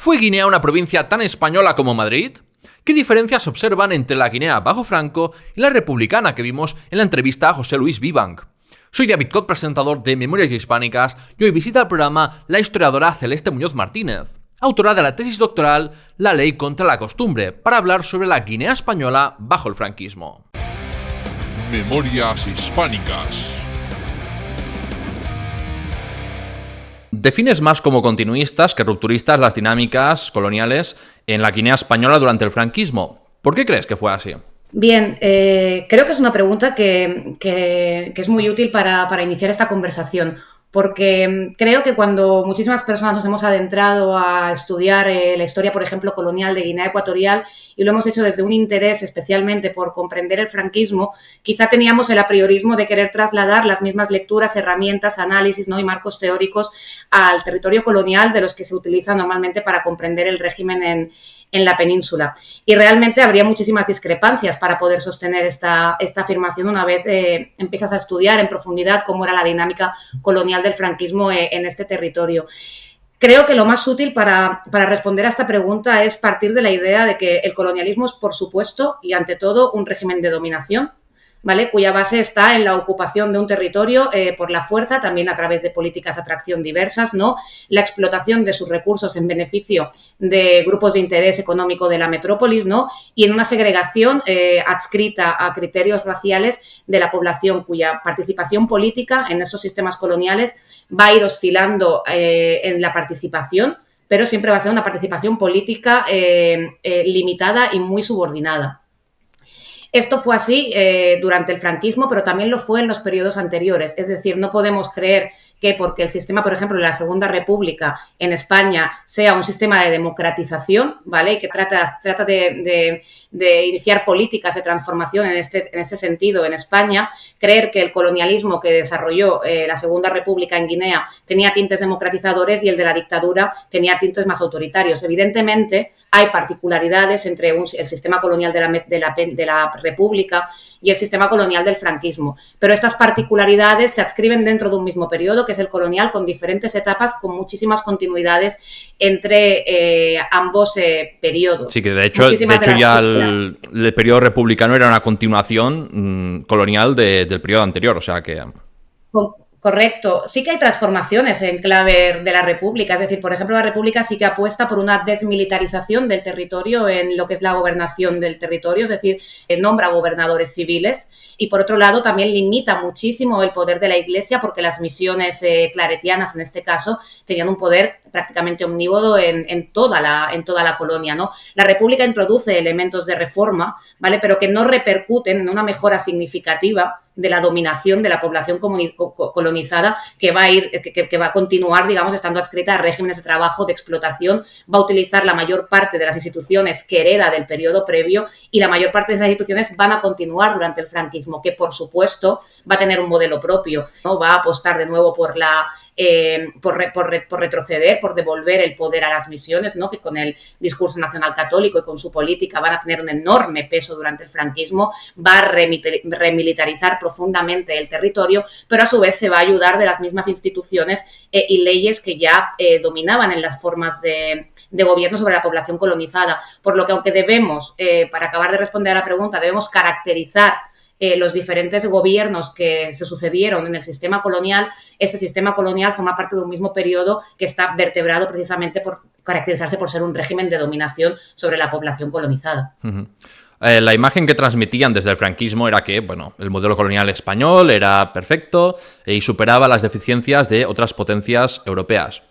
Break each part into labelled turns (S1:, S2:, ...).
S1: ¿Fue Guinea una provincia tan española como Madrid? ¿Qué diferencias se observan entre la Guinea bajo Franco y la republicana que vimos en la entrevista a José Luis Vivanc? Soy David Cot, presentador de Memorias Hispánicas, y hoy visita el programa la historiadora Celeste Muñoz Martínez, autora de la tesis doctoral La ley contra la costumbre, para hablar sobre la Guinea española bajo el franquismo.
S2: Memorias Hispánicas.
S1: Defines más como continuistas que rupturistas las dinámicas coloniales en la Guinea española durante el franquismo. ¿Por qué crees que fue así?
S3: Bien, creo que es una pregunta que es muy útil para iniciar esta conversación, porque creo que cuando muchísimas personas nos hemos adentrado a estudiar la historia, por ejemplo, colonial de Guinea Ecuatorial, y lo hemos hecho desde un interés especialmente por comprender el franquismo, quizá teníamos el apriorismo de querer trasladar las mismas lecturas, herramientas, análisis, ¿no?, y marcos teóricos al territorio colonial de los que se utilizan normalmente para comprender el régimen en la península. Y realmente habría muchísimas discrepancias para poder sostener esta afirmación una vez empiezas a estudiar en profundidad cómo era la dinámica colonial del franquismo en este territorio. Creo que lo más útil para responder a esta pregunta es partir de la idea de que el colonialismo es, por supuesto, y ante todo, un régimen de dominación, ¿vale?, cuya base está en la ocupación de un territorio por la fuerza, también a través de políticas de atracción diversas, ¿no?, la explotación de sus recursos en beneficio de grupos de interés económico de la metrópolis, ¿no?, y en una segregación adscrita a criterios raciales de la población, cuya participación política en estos sistemas coloniales va a ir oscilando en la participación, pero siempre va a ser una participación política limitada y muy subordinada. Esto fue así durante el franquismo, pero también lo fue en los periodos anteriores. Es decir, no podemos creer que porque el sistema, por ejemplo, de la Segunda República en España sea un sistema de democratización, ¿vale?, y que trata de iniciar políticas de transformación en este sentido en España, creer que el colonialismo que desarrolló la Segunda República en Guinea tenía tintes democratizadores y el de la dictadura tenía tintes más autoritarios. Evidentemente, hay particularidades entre el sistema colonial de la República y el sistema colonial del franquismo, pero estas particularidades se adscriben dentro de un mismo periodo, que es el colonial, con diferentes etapas, con muchísimas continuidades entre ambos periodos.
S1: Sí, que de hecho ya el periodo republicano era una continuación colonial del periodo anterior, o sea que...
S3: Correcto. Sí que hay transformaciones en clave de la República. Es decir, por ejemplo, la República sí que apuesta por una desmilitarización del territorio en lo que es la gobernación del territorio, es decir, nombra gobernadores civiles y, por otro lado, también limita muchísimo el poder de la Iglesia porque las misiones claretianas, en este caso, tenían un poder prácticamente omnívodo en toda la colonia, ¿no? La República introduce elementos de reforma, ¿vale?, pero que no repercuten en una mejora significativa de la dominación de la población colonizada que va a continuar, digamos, estando adscrita a regímenes de trabajo, de explotación, va a utilizar la mayor parte de las instituciones que hereda del periodo previo y la mayor parte de esas instituciones van a continuar durante el franquismo, que por supuesto va a tener un modelo propio, ¿no? Va a apostar de nuevo por retroceder, por devolver el poder a las misiones, ¿no?, que con el discurso nacional católico y con su política van a tener un enorme peso durante el franquismo, va a remilitarizar profundamente el territorio, pero a su vez se va a ayudar de las mismas instituciones y leyes que ya dominaban en las formas de gobierno sobre la población colonizada. Por lo que, aunque debemos, para acabar de responder a la pregunta, debemos caracterizar los diferentes gobiernos que se sucedieron en el sistema colonial, este sistema colonial forma parte de un mismo periodo que está vertebrado precisamente por caracterizarse por ser un régimen de dominación sobre la población colonizada.
S1: Uh-huh. La imagen que transmitían desde el franquismo era que, bueno, el modelo colonial español era perfecto y superaba las deficiencias de otras potencias europeas.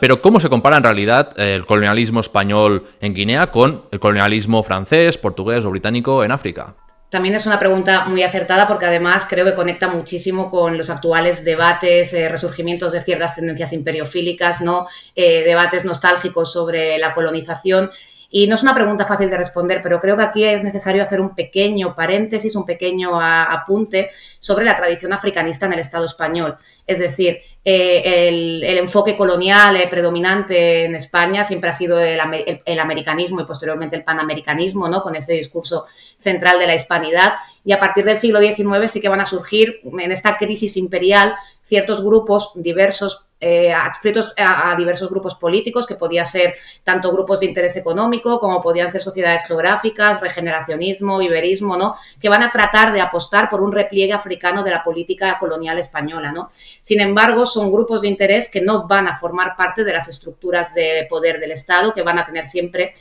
S1: Pero ¿cómo se compara en realidad el colonialismo español en Guinea con el colonialismo francés, portugués o británico en África?
S3: También es una pregunta muy acertada porque además creo que conecta muchísimo con los actuales debates, resurgimientos de ciertas tendencias imperiofílicas, ¿no?, debates nostálgicos sobre la colonización. Y no es una pregunta fácil de responder, pero creo que aquí es necesario hacer un pequeño paréntesis, un pequeño apunte sobre la tradición africanista en el Estado español. Es decir, el enfoque colonial predominante en España siempre ha sido el americanismo y posteriormente el panamericanismo, ¿no?, con este discurso central de la hispanidad. Y a partir del siglo XIX sí que van a surgir en esta crisis imperial ciertos grupos diversos adscritos a diversos grupos políticos, que podía ser tanto grupos de interés económico como podían ser sociedades geográficas, regeneracionismo, iberismo, ¿no? Que van a tratar de apostar por un repliegue africano de la política colonial española, ¿no? Sin embargo, son grupos de interés que no van a formar parte de las estructuras de poder del Estado, que van a tener siempre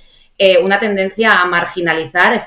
S3: una tendencia a marginalizar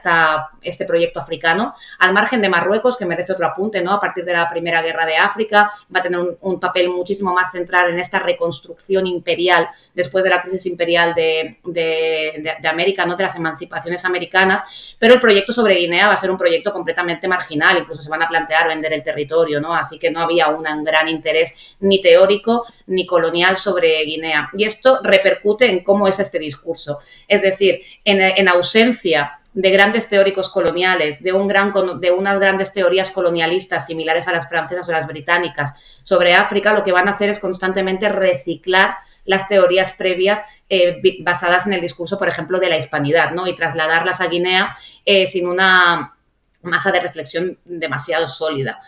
S3: este proyecto africano, al margen de Marruecos, que merece otro apunte, ¿no? A partir de la Primera Guerra de África, va a tener un papel muchísimo más central en esta reconstrucción imperial después de la crisis imperial de América, ¿no? De las emancipaciones americanas, pero el proyecto sobre Guinea va a ser un proyecto completamente marginal, incluso se van a plantear vender el territorio, ¿no? Así que no había un gran interés ni teórico ni colonial sobre Guinea. Y esto repercute en cómo es este discurso. Es decir, en ausencia de grandes teóricos coloniales, de unas grandes teorías colonialistas similares a las francesas o las británicas sobre África, lo que van a hacer es constantemente reciclar las teorías previas basadas en el discurso, por ejemplo, de la hispanidad, ¿no? Y trasladarlas a Guinea sin una masa de reflexión demasiado sólida.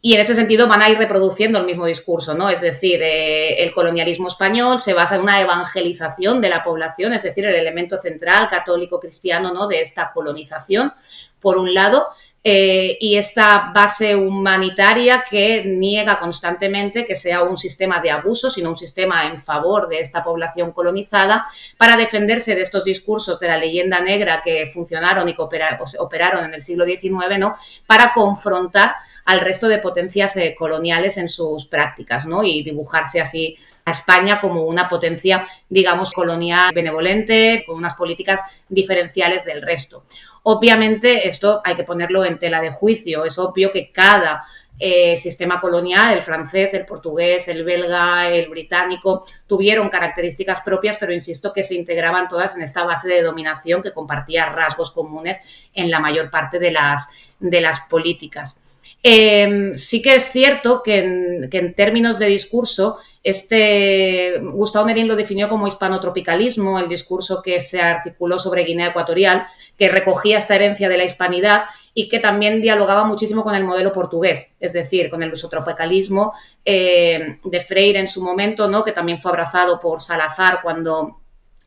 S3: Y en ese sentido van a ir reproduciendo el mismo discurso, ¿no? Es decir, el colonialismo español se basa en una evangelización de la población, es decir, el elemento central católico cristiano, ¿no? De esta colonización, por un lado, y esta base humanitaria que niega constantemente que sea un sistema de abuso, sino un sistema en favor de esta población colonizada, para defenderse de estos discursos de la leyenda negra que funcionaron y que operaron en el siglo XIX, ¿no? Para confrontar al resto de potencias coloniales en sus prácticas, ¿no? Y dibujarse así a España como una potencia, digamos, colonial benevolente, con unas políticas diferenciales del resto. Obviamente, esto hay que ponerlo en tela de juicio. Es obvio que cada sistema colonial, el francés, el portugués, el belga, el británico, tuvieron características propias, pero insisto que se integraban todas en esta base de dominación que compartía rasgos comunes en la mayor parte de las políticas. Sí que es cierto que en términos de discurso, Gustavo Nerín lo definió como hispanotropicalismo, el discurso que se articuló sobre Guinea Ecuatorial, que recogía esta herencia de la hispanidad y que también dialogaba muchísimo con el modelo portugués, es decir, con el lusotropicalismo de Freire en su momento, ¿no? Que también fue abrazado por Salazar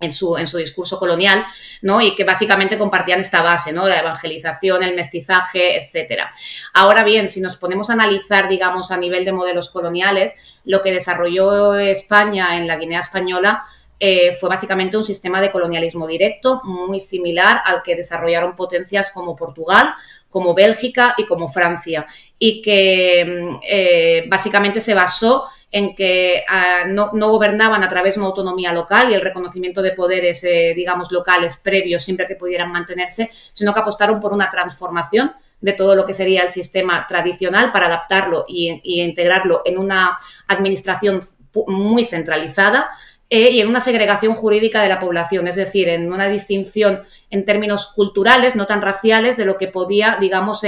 S3: en su discurso colonial, ¿no? Y que básicamente compartían esta base, ¿no? La evangelización, el mestizaje, etcétera. Ahora bien, si nos ponemos a analizar, digamos, a nivel de modelos coloniales, lo que desarrolló España en la Guinea española fue básicamente un sistema de colonialismo directo muy similar al que desarrollaron potencias como Portugal, como Bélgica y como Francia, y que básicamente se basó en que no gobernaban a través de una autonomía local y el reconocimiento de poderes, digamos, locales previos siempre que pudieran mantenerse, sino que apostaron por una transformación de todo lo que sería el sistema tradicional para adaptarlo y integrarlo en una administración muy centralizada, y en una segregación jurídica de la población, es decir, en una distinción en términos culturales, no tan raciales, de lo que podía, digamos,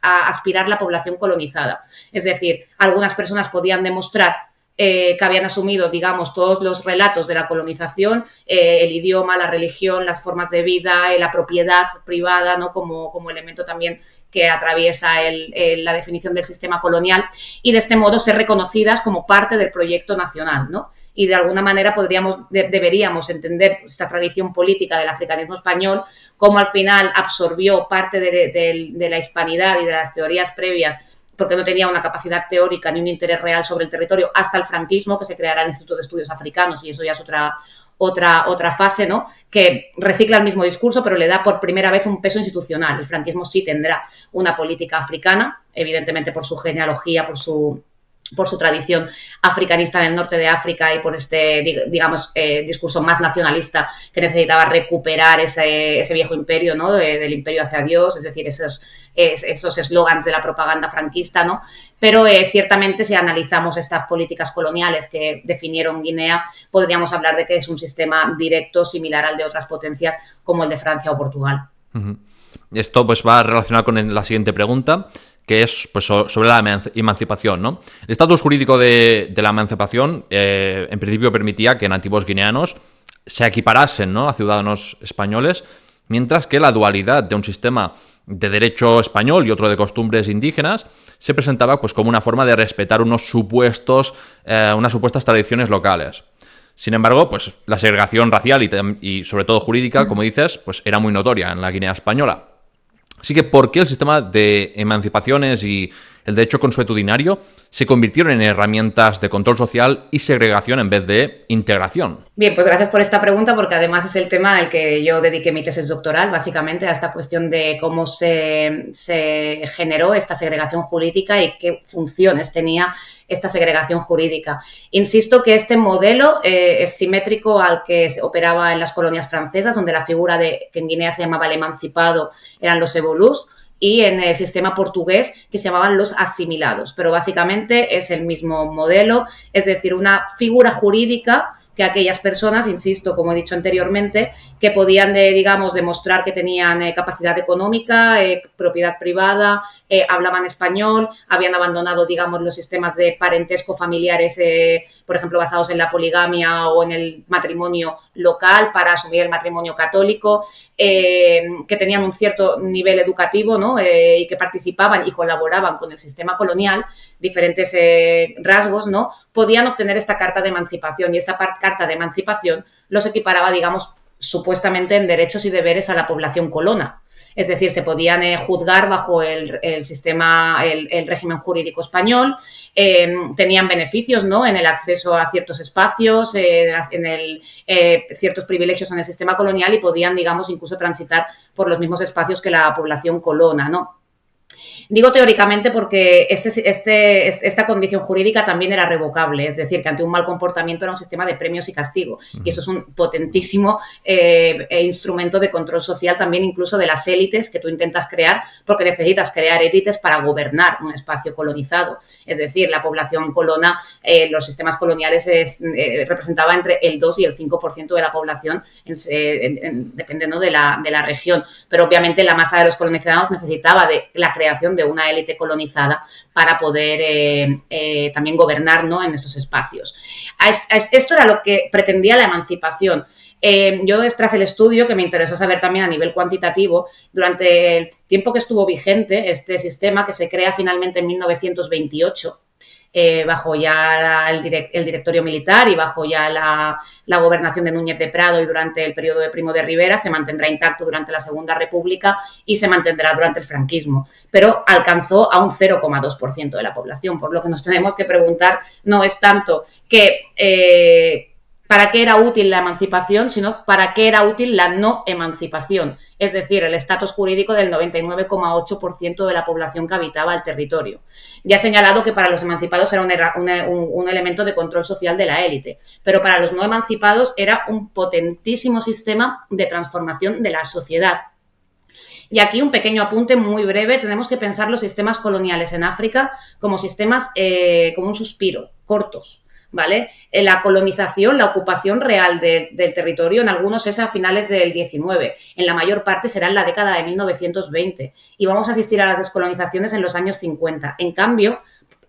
S3: aspirar la población colonizada. Es decir, algunas personas podían demostrar que habían asumido, digamos, todos los relatos de la colonización, el idioma, la religión, las formas de vida, la propiedad privada, ¿no? como elemento también que atraviesa la definición del sistema colonial, y de este modo ser reconocidas como parte del proyecto nacional, ¿no? Y de alguna manera deberíamos entender esta tradición política del africanismo español como al final absorbió parte de la hispanidad y de las teorías previas, porque no tenía una capacidad teórica ni un interés real sobre el territorio, hasta el franquismo, que se creará el Instituto de Estudios Africanos, y eso ya es otra fase, ¿no? Que recicla el mismo discurso, pero le da por primera vez un peso institucional. El franquismo sí tendrá una política africana, evidentemente por su genealogía, por su tradición africanista en el norte de África y por este, digamos, discurso más nacionalista que necesitaba recuperar ese viejo imperio, ¿no? Del imperio hacia Dios, es decir, esos eslogans de la propaganda franquista, ¿no? Pero ciertamente, si analizamos estas políticas coloniales que definieron Guinea, podríamos hablar de que es un sistema directo similar al de otras potencias como el de Francia o Portugal.
S1: Uh-huh. Esto pues va relacionado con la siguiente pregunta, que es pues, sobre la emancipación, ¿no? El estatus jurídico de la emancipación en principio permitía que nativos guineanos se equiparasen, ¿no? A ciudadanos españoles, mientras que la dualidad de un sistema de derecho español y otro de costumbres indígenas, se presentaba pues como una forma de respetar unas supuestas tradiciones locales. Sin embargo, pues la segregación racial y sobre todo jurídica, como dices, pues era muy notoria en la Guinea española. Así que, ¿por qué el sistema de emancipaciones y el derecho consuetudinario se convirtieron en herramientas de control social y segregación en vez de integración?
S3: Bien, pues gracias por esta pregunta, porque además es el tema al que yo dediqué mi tesis doctoral, básicamente a esta cuestión de cómo se generó esta segregación jurídica y qué funciones tenía esta segregación jurídica. Insisto que este modelo es simétrico al que se operaba en las colonias francesas, donde la figura que en Guinea se llamaba el emancipado eran los evolus, y en el sistema portugués que se llamaban los asimilados. Pero básicamente es el mismo modelo, es decir, una figura jurídica que aquellas personas, insisto, como he dicho anteriormente, que podían, digamos, demostrar que tenían capacidad económica, propiedad privada, hablaban español, habían abandonado, digamos, los sistemas de parentesco familiares, por ejemplo, basados en la poligamia o en el matrimonio local para asumir el matrimonio católico, que tenían un cierto nivel educativo, ¿no? Y que participaban y colaboraban con el sistema colonial, diferentes rasgos, ¿no? Podían obtener esta carta de emancipación, y esta carta de emancipación los equiparaba, digamos, supuestamente en derechos y deberes a la población colona. Es decir, se podían juzgar bajo el sistema, el régimen jurídico español, tenían beneficios, ¿no? En el acceso a ciertos espacios, ciertos privilegios en el sistema colonial, y podían, digamos, incluso transitar por los mismos espacios que la población colona, ¿no? Digo teóricamente porque esta condición jurídica también era revocable, es decir, que ante un mal comportamiento era un sistema de premios y castigo. Y eso es un potentísimo instrumento de control social también, incluso de las élites que tú intentas crear, porque necesitas crear élites para gobernar un espacio colonizado. Es decir, la población colona, los sistemas coloniales representaba entre el 2 y el 5% de la población, dependiendo de la región. Pero obviamente la masa de los colonizados necesitaba de la creación de una élite colonizada para poder también gobernar, ¿no? En esos espacios. Esto era lo que pretendía la emancipación. Yo, tras el estudio, que me interesó saber también a nivel cuantitativo, durante el tiempo que estuvo vigente este sistema, que se crea finalmente en 1928, bajo ya el directorio militar y bajo ya la gobernación de Núñez de Prado, y durante el periodo de Primo de Rivera, se mantendrá intacto durante la Segunda República y se mantendrá durante el franquismo, pero alcanzó a un 0,2% de la población, por lo que nos tenemos que preguntar no es tanto que para qué era útil la emancipación, sino para qué era útil la no emancipación, es decir, el estatus jurídico del 99,8% de la población que habitaba el territorio. Ya he señalado que para los emancipados era un elemento de control social de la élite, pero para los no emancipados era un potentísimo sistema de transformación de la sociedad. Y aquí un pequeño apunte muy breve: tenemos que pensar los sistemas coloniales en África como sistemas, como un suspiro, cortos, ¿vale? La colonización, la ocupación real del territorio, en algunos es a finales del 19, en la mayor parte será en la década de 1920, y vamos a asistir a las descolonizaciones en los años 50. En cambio,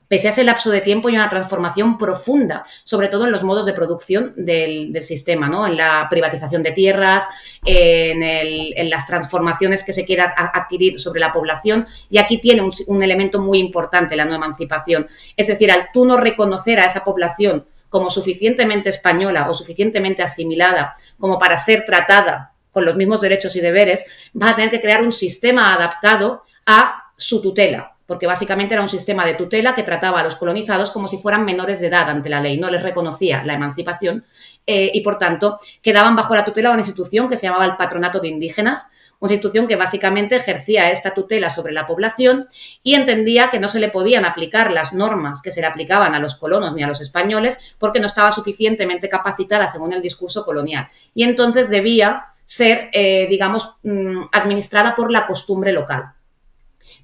S3: pese a ese lapso de tiempo, hay una transformación profunda, sobre todo en los modos de producción del sistema, ¿no? En la privatización de tierras, en las transformaciones que se quiera adquirir sobre la población, y aquí tiene un elemento muy importante la no emancipación. Es decir, al tú no reconocer a esa población como suficientemente española o suficientemente asimilada como para ser tratada con los mismos derechos y deberes, vas a tener que crear un sistema adaptado a su tutela, porque básicamente era un sistema de tutela que trataba a los colonizados como si fueran menores de edad ante la ley, no les reconocía la emancipación, y por tanto quedaban bajo la tutela de una institución que se llamaba el Patronato de Indígenas, una institución que básicamente ejercía esta tutela sobre la población y entendía que no se le podían aplicar las normas que se le aplicaban a los colonos ni a los españoles porque no estaba suficientemente capacitada según el discurso colonial, y entonces debía ser, administrada por la costumbre local.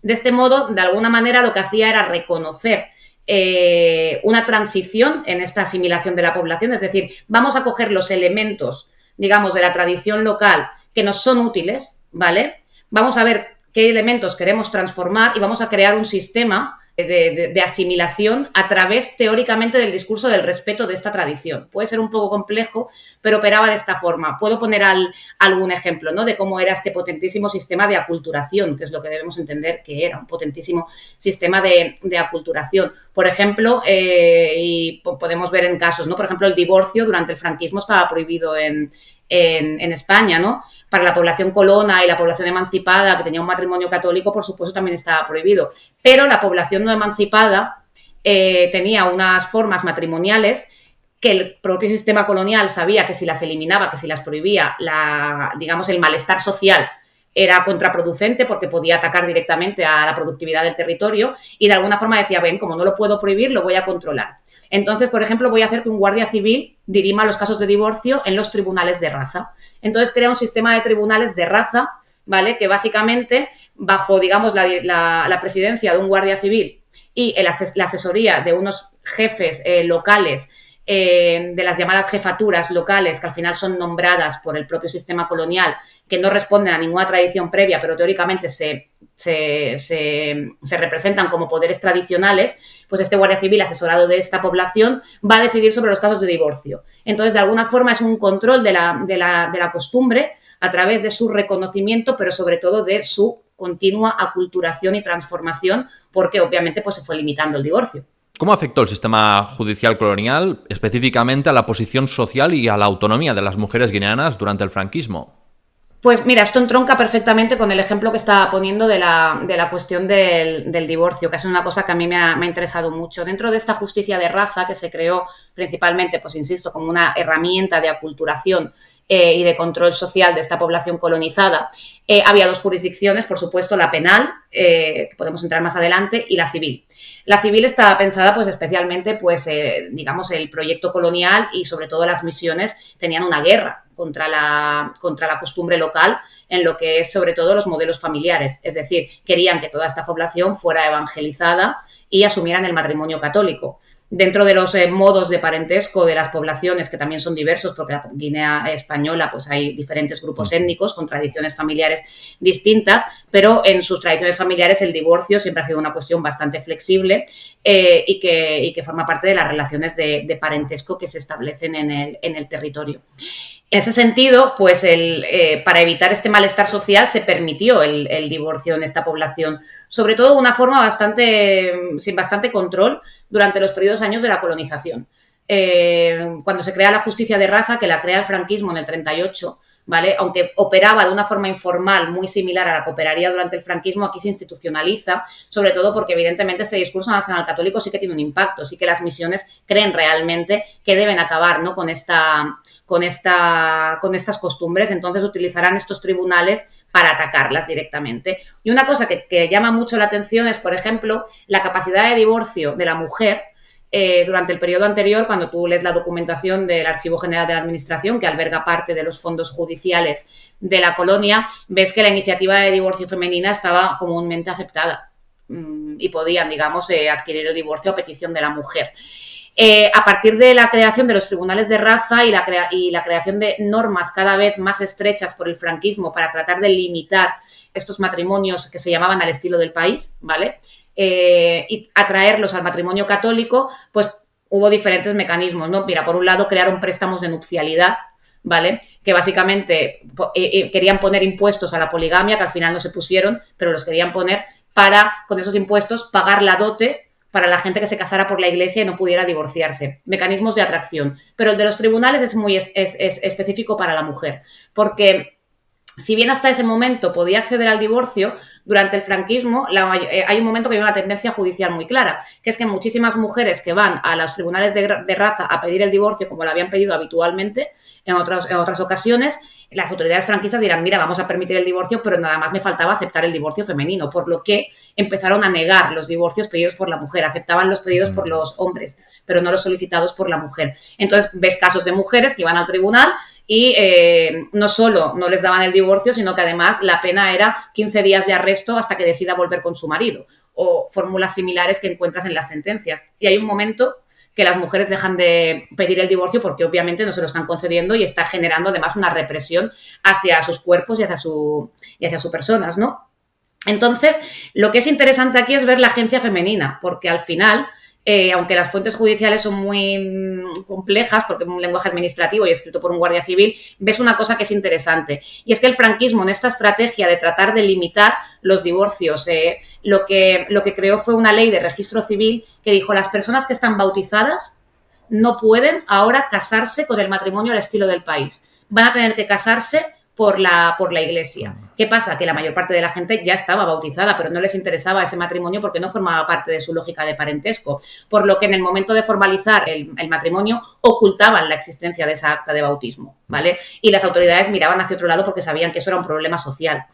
S3: De este modo, de alguna manera, lo que hacía era reconocer una transición en esta asimilación de la población, es decir, vamos a coger los elementos, digamos, de la tradición local que nos son útiles, ¿vale? Vamos a ver qué elementos queremos transformar y vamos a crear un sistema de asimilación a través, teóricamente, del discurso del respeto de esta tradición. Puede ser un poco complejo, pero operaba de esta forma. Puedo poner algún ejemplo, ¿no?, de cómo era este potentísimo sistema de aculturación, que es lo que debemos entender que era, un potentísimo sistema de aculturación. Por ejemplo, y podemos ver en casos, ¿no?, por ejemplo, el divorcio durante el franquismo estaba prohibido en España, ¿no? Para la población colona y la población emancipada que tenía un matrimonio católico, por supuesto, también estaba prohibido. Pero la población no emancipada tenía unas formas matrimoniales que el propio sistema colonial sabía que si las eliminaba, que si las prohibía, digamos, el malestar social era contraproducente porque podía atacar directamente a la productividad del territorio y de alguna forma decía, ven, como no lo puedo prohibir, lo voy a controlar. Entonces, por ejemplo, voy a hacer que un guardia civil dirima los casos de divorcio en los tribunales de raza. Entonces, crea un sistema de tribunales de raza, ¿vale?, que básicamente, bajo, digamos, la presidencia de un guardia civil y la asesoría de unos jefes locales, de las llamadas jefaturas locales, que al final son nombradas por el propio sistema colonial, que no responden a ninguna tradición previa, pero teóricamente se representan como poderes tradicionales, pues este guardia civil asesorado de esta población va a decidir sobre los casos de divorcio. Entonces, de alguna forma es un control de la costumbre a través de su reconocimiento, pero sobre todo de su continua aculturación y transformación, porque obviamente pues se fue limitando el divorcio.
S1: ¿Cómo afectó el sistema judicial colonial específicamente a la posición social y a la autonomía de las mujeres guineanas durante el franquismo?
S3: Pues mira, esto entronca perfectamente con el ejemplo que estaba poniendo de la cuestión del divorcio, que es una cosa que a mí me ha interesado mucho. Dentro de esta justicia de raza que se creó principalmente, pues insisto, como una herramienta de aculturación y de control social de esta población colonizada, había dos jurisdicciones, por supuesto, la penal, que podemos entrar más adelante, y la civil. La civil estaba pensada pues especialmente, pues digamos, el proyecto colonial y sobre todo las misiones tenían una guerra contra la costumbre local en lo que es sobre todo los modelos familiares. Es decir, querían que toda esta población fuera evangelizada y asumieran el matrimonio católico. Dentro de los modos de parentesco de las poblaciones, que también son diversos, porque en la Guinea española pues hay diferentes grupos étnicos con tradiciones familiares distintas, pero en sus tradiciones familiares el divorcio siempre ha sido una cuestión bastante flexible y que forma parte de las relaciones de parentesco que se establecen en el territorio. En ese sentido, pues para evitar este malestar social se permitió el divorcio en esta población, sobre todo de una forma sin bastante control durante los primeros años de la colonización. Cuando se crea la justicia de raza, que la crea el franquismo en el 38, ¿vale?, aunque operaba de una forma informal muy similar a la que operaría durante el franquismo, aquí se institucionaliza, sobre todo porque evidentemente este discurso nacional católico sí que tiene un impacto, sí que las misiones creen realmente que deben acabar, ¿no?, con estas costumbres, entonces utilizarán estos tribunales para atacarlas directamente. Y una cosa que llama mucho la atención es, por ejemplo, la capacidad de divorcio de la mujer durante el periodo anterior, cuando tú lees la documentación del Archivo General de la Administración, que alberga parte de los fondos judiciales de la colonia, ves que la iniciativa de divorcio femenina estaba comúnmente aceptada y podían, digamos, adquirir el divorcio a petición de la mujer. A partir de la creación de los tribunales de raza y la creación de normas cada vez más estrechas por el franquismo para tratar de limitar estos matrimonios que se llamaban al estilo del país, ¿vale?, y atraerlos al matrimonio católico, pues hubo diferentes mecanismos, ¿no? Mira, por un lado crearon préstamos de nupcialidad, ¿vale?, que básicamente querían poner impuestos a la poligamia, que al final no se pusieron, pero los querían poner para, con esos impuestos, pagar la dote para la gente que se casara por la iglesia y no pudiera divorciarse. Mecanismos de atracción. Pero el de los tribunales es muy específico para la mujer, porque si bien hasta ese momento podía acceder al divorcio, durante el franquismo hay un momento que hay una tendencia judicial muy clara, que es que muchísimas mujeres que van a los tribunales de raza a pedir el divorcio, como lo habían pedido habitualmente en otras ocasiones, las autoridades franquistas dirán, mira, vamos a permitir el divorcio, pero nada más me faltaba aceptar el divorcio femenino, por lo que empezaron a negar los divorcios pedidos por la mujer, aceptaban los pedidos por los hombres, pero no los solicitados por la mujer. Entonces ves casos de mujeres que iban al tribunal y no solo no les daban el divorcio, sino que además la pena era 15 días de arresto hasta que decida volver con su marido, o fórmulas similares que encuentras en las sentencias. Y hay un momento que las mujeres dejan de pedir el divorcio porque obviamente no se lo están concediendo y está generando además una represión hacia sus cuerpos y hacia sus personas, ¿no? Entonces, lo que es interesante aquí es ver la agencia femenina, porque al final, aunque las fuentes judiciales son muy complejas, porque es un lenguaje administrativo y escrito por un guardia civil, ves una cosa que es interesante. Y es que el franquismo, en esta estrategia de tratar de limitar los divorcios, lo que creó fue una ley de registro civil que dijo: las personas que están bautizadas no pueden ahora casarse con el matrimonio al estilo del país. Van a tener que casarse por la iglesia. ¿Qué pasa? Que la mayor parte de la gente ya estaba bautizada, pero no les interesaba ese matrimonio porque no formaba parte de su lógica de parentesco. Por lo que en el momento de formalizar el matrimonio ocultaban la existencia de esa acta de bautismo, ¿vale? Y las autoridades miraban hacia otro lado porque sabían que eso era un problema social.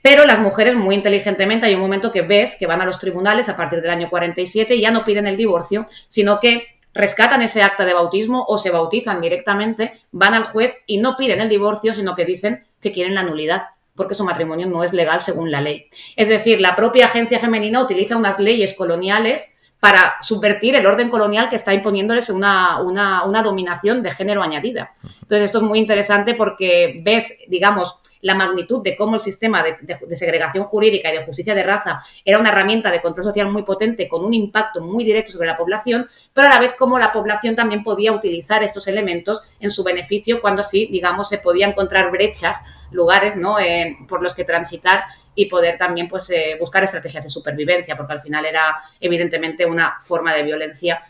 S3: Pero las mujeres, muy inteligentemente, hay un momento que ves que van a los tribunales a partir del año 47 y ya no piden el divorcio, sino que rescatan ese acta de bautismo o se bautizan directamente, van al juez y no piden el divorcio, sino que dicen que quieren la nulidad, porque su matrimonio no es legal según la ley. Es decir, la propia agencia femenina utiliza unas leyes coloniales para subvertir el orden colonial que está imponiéndoles una dominación de género añadida. Entonces, esto es muy interesante porque ves, digamos, la magnitud de cómo el sistema de segregación jurídica y de justicia de raza era una herramienta de control social muy potente, con un impacto muy directo sobre la población, pero a la vez cómo la población también podía utilizar estos elementos en su beneficio cuando así, digamos, se podía encontrar brechas, lugares, ¿no?, por los que transitar y poder también pues, buscar estrategias de supervivencia, porque al final era evidentemente una forma de violencia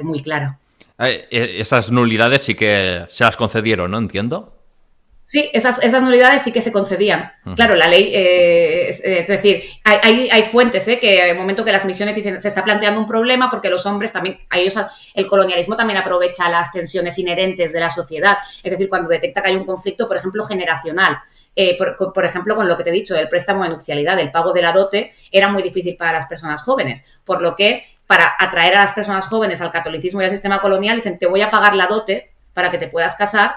S3: muy clara.
S1: Esas nulidades sí que se las concedieron, ¿no? Entiendo.
S3: Sí, esas nulidades sí que se concedían. Claro, la ley, es decir, hay fuentes que en el momento que las misiones dicen se está planteando un problema porque los hombres también, el colonialismo también aprovecha las tensiones inherentes de la sociedad. Es decir, cuando detecta que hay un conflicto, por ejemplo, generacional. Por ejemplo, con lo que te he dicho del préstamo de nupcialidad, el pago de la dote era muy difícil para las personas jóvenes, por lo que para atraer a las personas jóvenes al catolicismo y al sistema colonial dicen: te voy a pagar la dote para que te puedas casar,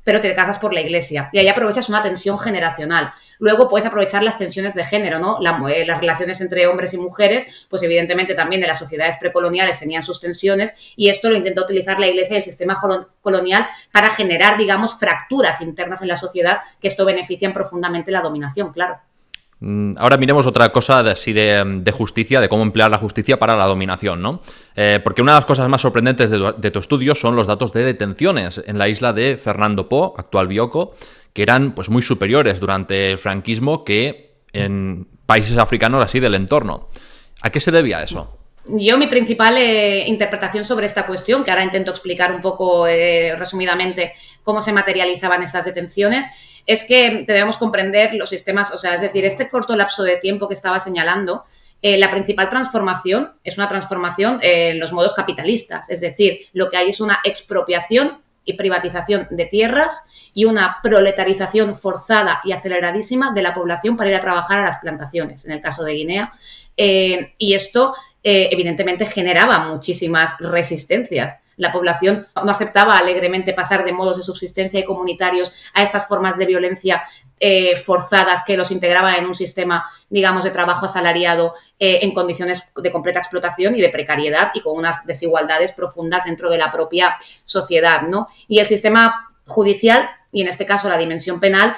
S3: pero te casas por la iglesia. Y ahí aprovechas una tensión generacional. Luego puedes aprovechar las tensiones de género, ¿no? Las relaciones entre hombres y mujeres, pues evidentemente también en las sociedades precoloniales tenían sus tensiones, y esto lo intenta utilizar la iglesia y el sistema colonial para generar, digamos, fracturas internas en la sociedad, que esto benefician profundamente la dominación, claro.
S1: Ahora miremos otra cosa de justicia, de cómo emplear la justicia para la dominación, ¿no? Porque una de las cosas más sorprendentes de tu estudio son los datos de detenciones en la isla de Fernando Po, actual Bioko, que eran pues muy superiores durante el franquismo que en países africanos así del entorno. ¿A qué se debía eso?
S3: Yo, mi principal interpretación sobre esta cuestión, que ahora intento explicar un poco resumidamente cómo se materializaban estas detenciones, es que debemos comprender los sistemas, o sea, es decir, este corto lapso de tiempo que estaba señalando, la principal transformación es una transformación en los modos capitalistas, es decir, lo que hay es una expropiación y privatización de tierras y una proletarización forzada y aceleradísima de la población para ir a trabajar a las plantaciones, en el caso de Guinea, y esto evidentemente generaba muchísimas resistencias. La población no aceptaba alegremente pasar de modos de subsistencia y comunitarios a estas formas de violencia forzadas que los integraban en un sistema, digamos, de trabajo asalariado en condiciones de completa explotación y de precariedad y con unas desigualdades profundas dentro de la propia sociedad, ¿no? Y el sistema judicial, y en este caso la dimensión penal,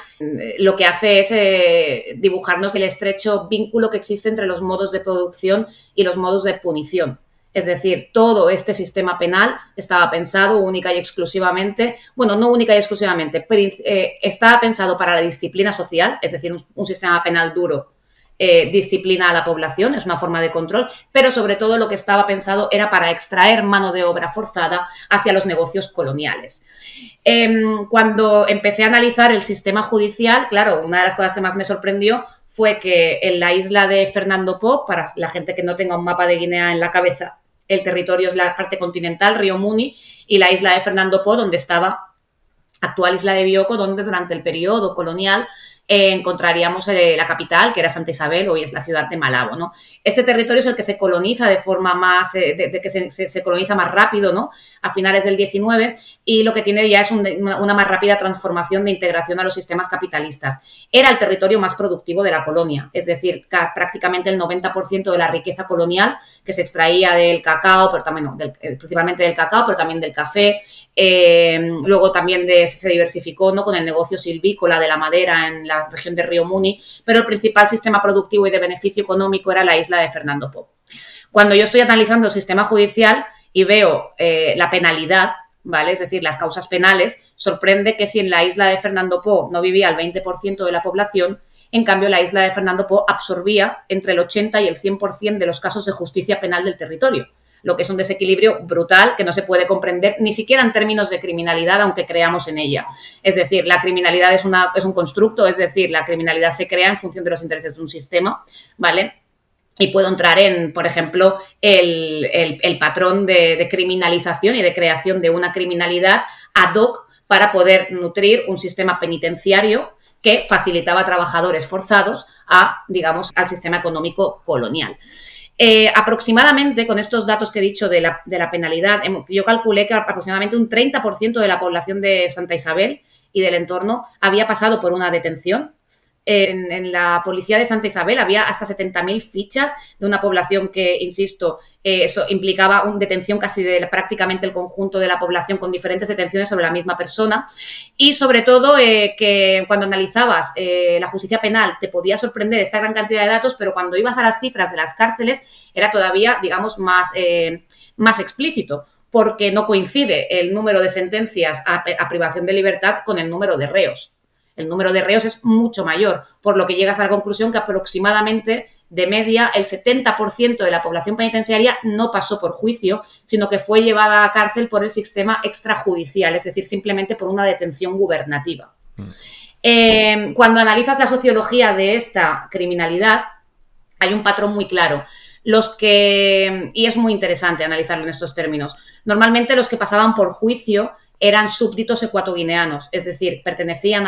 S3: lo que hace es dibujarnos el estrecho vínculo que existe entre los modos de producción y los modos de punición. Es decir, todo este sistema penal estaba pensado única y exclusivamente, bueno, no única y exclusivamente, pero estaba pensado para la disciplina social, es decir, un sistema penal duro disciplina a la población, es una forma de control, pero sobre todo lo que estaba pensado era para extraer mano de obra forzada hacia los negocios coloniales. Cuando empecé a analizar el sistema judicial, claro, una de las cosas que más me sorprendió fue que en la isla de Fernando Po, para la gente que no tenga un mapa de Guinea en la cabeza, el territorio es la parte continental, Río Muni, y la isla de Fernando Po, donde estaba actual isla de Bioko, donde durante el periodo colonial encontraríamos la capital, que era Santa Isabel, hoy es la ciudad de Malabo, ¿no? Este territorio es el que se coloniza de forma más, que se coloniza más rápido, ¿no? A finales del 19, y lo que tiene ya es una más rápida transformación de integración a los sistemas capitalistas. Era el territorio más productivo de la colonia, es decir, prácticamente el 90% de la riqueza colonial que se extraía del cacao, pero también, principalmente del cacao, pero también del café. Luego también se diversificó, ¿no?, con el negocio silvícola de la madera en la región de Río Muni, pero el principal sistema productivo y de beneficio económico era la isla de Fernando Poo. Cuando yo estoy analizando el sistema judicial y veo la penalidad, ¿vale? Es decir, las causas penales, sorprende que si en la isla de Fernando Poo no vivía el 20% de la población, en cambio la isla de Fernando Poo absorbía entre el 80 y el 100% de los casos de justicia penal del territorio, lo que es un desequilibrio brutal que no se puede comprender ni siquiera en términos de criminalidad, aunque creamos en ella. Es decir, la criminalidad es un constructo, es decir, la criminalidad se crea en función de los intereses de un sistema, ¿vale? Y puedo entrar en, por ejemplo, el patrón de criminalización y de creación de una criminalidad ad hoc para poder nutrir un sistema penitenciario que facilitaba a trabajadores forzados al sistema económico colonial. Aproximadamente, con estos datos que he dicho de la penalidad, yo calculé que aproximadamente un 30% de la población de Santa Isabel y del entorno había pasado por una detención. En la policía de Santa Isabel había hasta 70.000 fichas de una población que, insisto, eso implicaba una detención casi de prácticamente el conjunto de la población con diferentes detenciones sobre la misma persona. Y sobre todo que cuando analizabas la justicia penal te podía sorprender esta gran cantidad de datos, pero cuando ibas a las cifras de las cárceles era todavía, digamos, más explícito, porque no coincide el número de sentencias a privación de libertad con el número de reos. El número de reos es mucho mayor, por lo que llegas a la conclusión que aproximadamente, de media, el 70% de la población penitenciaria no pasó por juicio, sino que fue llevada a cárcel por el sistema extrajudicial, es decir, simplemente por una detención gubernativa. Cuando analizas la sociología de esta criminalidad, hay un patrón muy claro. Y es muy interesante analizarlo en estos términos. Normalmente los que pasaban por juicio eran súbditos ecuatoguineanos, es decir, pertenecían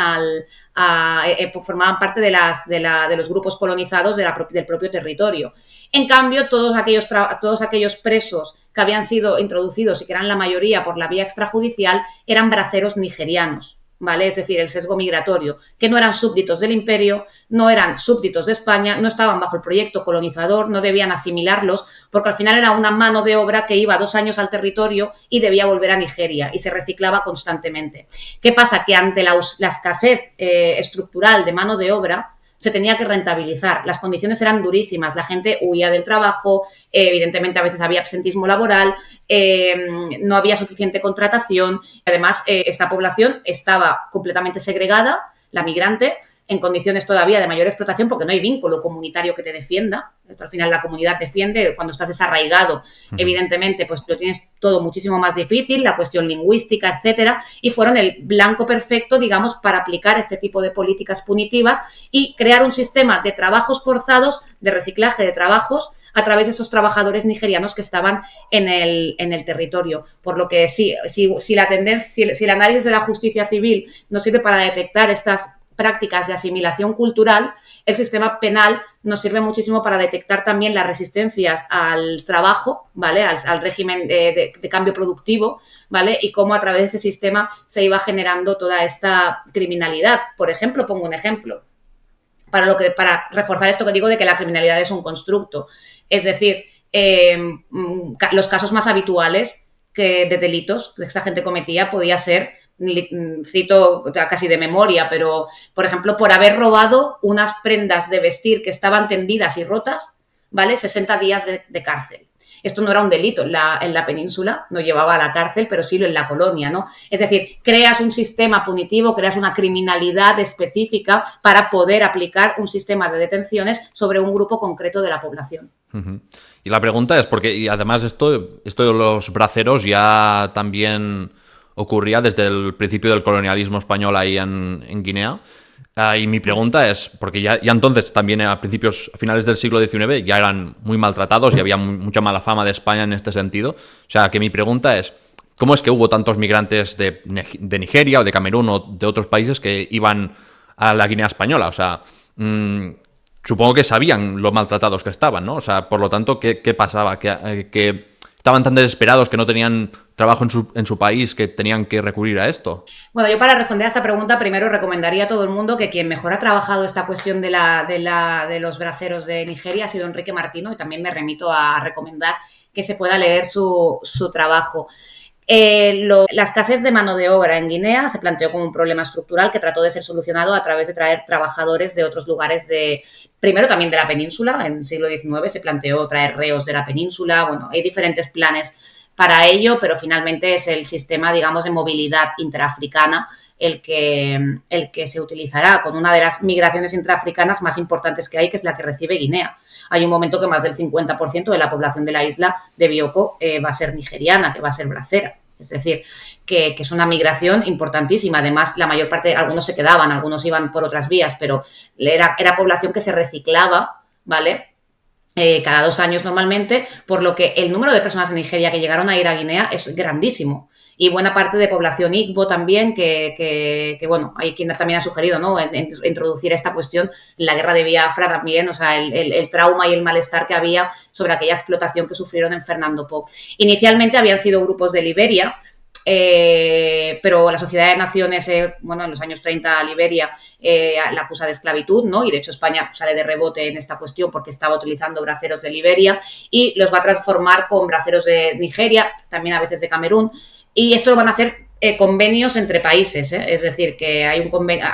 S3: formaban parte de los grupos colonizados del propio territorio. En cambio, todos aquellos presos que habían sido introducidos y que eran la mayoría por la vía extrajudicial eran braceros nigerianos, ¿vale? Es decir, el sesgo migratorio, que no eran súbditos del imperio, no eran súbditos de España, no estaban bajo el proyecto colonizador, no debían asimilarlos, porque al final era una mano de obra que iba 2 años al territorio y debía volver a Nigeria y se reciclaba constantemente. ¿Qué pasa? Que ante la escasez estructural de mano de obra, se tenía que rentabilizar. Las condiciones eran durísimas, la gente huía del trabajo, evidentemente a veces había absentismo laboral, no había suficiente contratación. Además, esta población estaba completamente segregada, la migrante, en condiciones todavía de mayor explotación porque no hay vínculo comunitario que te defienda. Al final la comunidad defiende, cuando estás desarraigado, evidentemente, pues lo tienes todo muchísimo más difícil, la cuestión lingüística, etcétera, y fueron el blanco perfecto, digamos, para aplicar este tipo de políticas punitivas y crear un sistema de trabajos forzados, de reciclaje de trabajos, a través de esos trabajadores nigerianos que estaban en el territorio. Por lo que si el análisis de la justicia civil nos sirve para detectar estas prácticas de asimilación cultural, el sistema penal nos sirve muchísimo para detectar también las resistencias al trabajo, ¿vale? Al régimen de cambio productivo, ¿vale? Y cómo a través de ese sistema se iba generando toda esta criminalidad. Por ejemplo, pongo un ejemplo, para reforzar esto que digo de que la criminalidad es un constructo. Es decir, los casos más habituales de delitos que esta gente cometía podía ser, cito casi de memoria, pero, por ejemplo, por haber robado unas prendas de vestir que estaban tendidas y rotas, ¿vale? 60 días de cárcel. Esto no era un delito en la península, no llevaba a la cárcel, pero sí en la colonia, ¿no? Es decir, creas un sistema punitivo, creas una criminalidad específica para poder aplicar un sistema de detenciones sobre un grupo concreto de la población.
S1: Y la pregunta es, porque y además esto de los braceros ya también ocurría desde el principio del colonialismo español ahí en Guinea. Y mi pregunta es, porque ya entonces también a finales del siglo XIX ya eran muy maltratados y había mucha mala fama de España en este sentido. O sea, que mi pregunta es, ¿cómo es que hubo tantos migrantes de Nigeria o de Camerún o de otros países que iban a la Guinea española? O sea, supongo que sabían lo maltratados que estaban, ¿no? O sea, por lo tanto, ¿qué pasaba? Que estaban tan desesperados que no tenían trabajo en su país que tenían que recurrir a esto.
S3: Bueno, yo para responder a esta pregunta primero recomendaría a todo el mundo que quien mejor ha trabajado esta cuestión de los braceros de Nigeria ha sido Enrique Martino, y también me remito a recomendar que se pueda leer su trabajo. La escasez de mano de obra en Guinea se planteó como un problema estructural que trató de ser solucionado a través de traer trabajadores de otros lugares primero también de la península. En el siglo XIX se planteó traer reos de la península. Bueno, hay diferentes planes para ello, pero finalmente es el sistema, digamos, de movilidad intraafricana el que se utilizará con una de las migraciones intraafricanas más importantes que hay, que es la que recibe Guinea. Hay un momento que más del 50% de la población de la isla de Bioko va a ser nigeriana, que va a ser bracera. Es decir, que es una migración importantísima. Además, la mayor parte, algunos se quedaban, algunos iban por otras vías, pero era población que se reciclaba, ¿vale? Cada 2 años normalmente, por lo que el número de personas en Nigeria que llegaron a ir a Guinea es grandísimo. Y buena parte de población Igbo también, que bueno, hay quien también ha sugerido, ¿no?, en introducir esta cuestión en la guerra de Biafra también, o sea, el trauma y el malestar que había sobre aquella explotación que sufrieron en Fernando Po. Inicialmente habían sido grupos de Liberia, pero la Sociedad de Naciones, bueno, en los años 30 Liberia la acusa de esclavitud, ¿no? Y de hecho España sale de rebote en esta cuestión porque estaba utilizando braceros de Liberia y los va a transformar con braceros de Nigeria, también a veces de Camerún. Y esto lo van a hacer convenios entre países, es decir, que hay un convenio,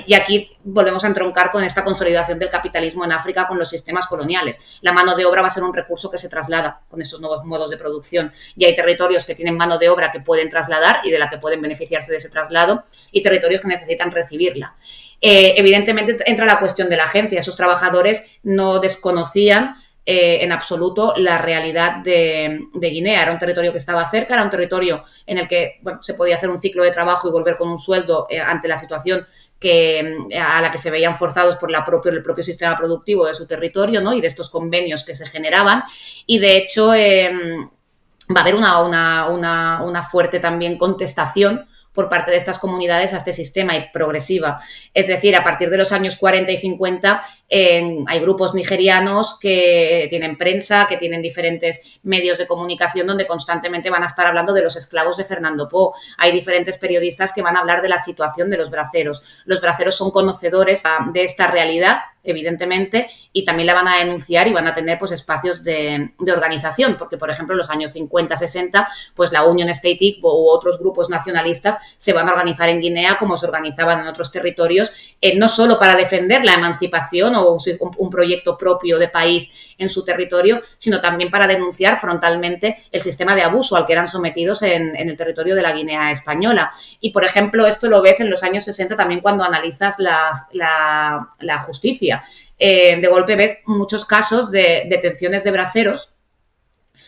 S3: y aquí volvemos a entroncar con esta consolidación del capitalismo en África con los sistemas coloniales. La mano de obra va a ser un recurso que se traslada con estos nuevos modos de producción y hay territorios que tienen mano de obra que pueden trasladar y de la que pueden beneficiarse de ese traslado y territorios que necesitan recibirla. Evidentemente entra la cuestión de la agencia. Esos trabajadores no desconocían en absoluto la realidad de Guinea. Era un territorio que estaba cerca, era un territorio en el que, bueno, se podía hacer un ciclo de trabajo y volver con un sueldo ante la situación a la que se veían forzados por el propio sistema productivo de su territorio, ¿no?, y de estos convenios que se generaban. Y de hecho va a haber una fuerte también contestación por parte de estas comunidades a este sistema y progresiva. Es decir, a partir de los años 40 y 50 hay grupos nigerianos que tienen prensa, que tienen diferentes medios de comunicación donde constantemente van a estar hablando de los esclavos de Fernando Po. Hay diferentes periodistas que van a hablar de la situación de los braceros. Los braceros son conocedores de esta realidad, evidentemente, y también la van a denunciar y van a tener pues espacios de organización, porque por ejemplo en los años 50-60 pues la Union State Igbo u otros grupos nacionalistas se van a organizar en Guinea como se organizaban en otros territorios, no solo para defender la emancipación o un proyecto propio de país en su territorio, sino también para denunciar frontalmente el sistema de abuso al que eran sometidos en el territorio de la Guinea española. Y por ejemplo esto lo ves en los años 60 también cuando analizas la justicia. De golpe ves muchos casos de detenciones de braceros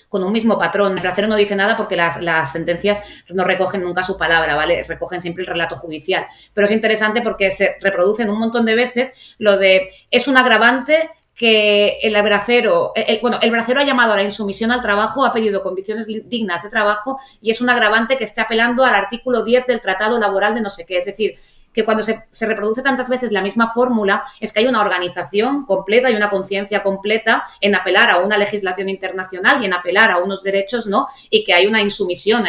S3: con un mismo patrón. El bracero no dice nada porque las sentencias no recogen nunca su palabra, ¿vale? Recogen siempre el relato judicial. Pero es interesante porque se reproducen un montón de veces lo de es un agravante que el bracero ha llamado a la insumisión al trabajo, ha pedido condiciones dignas de trabajo y es un agravante que esté apelando al artículo 10 del Tratado Laboral de no sé qué. Es decir, que cuando se reproduce tantas veces la misma fórmula es que hay una organización completa y una conciencia completa en apelar a una legislación internacional y en apelar a unos derechos, ¿no? Y que hay una insumisión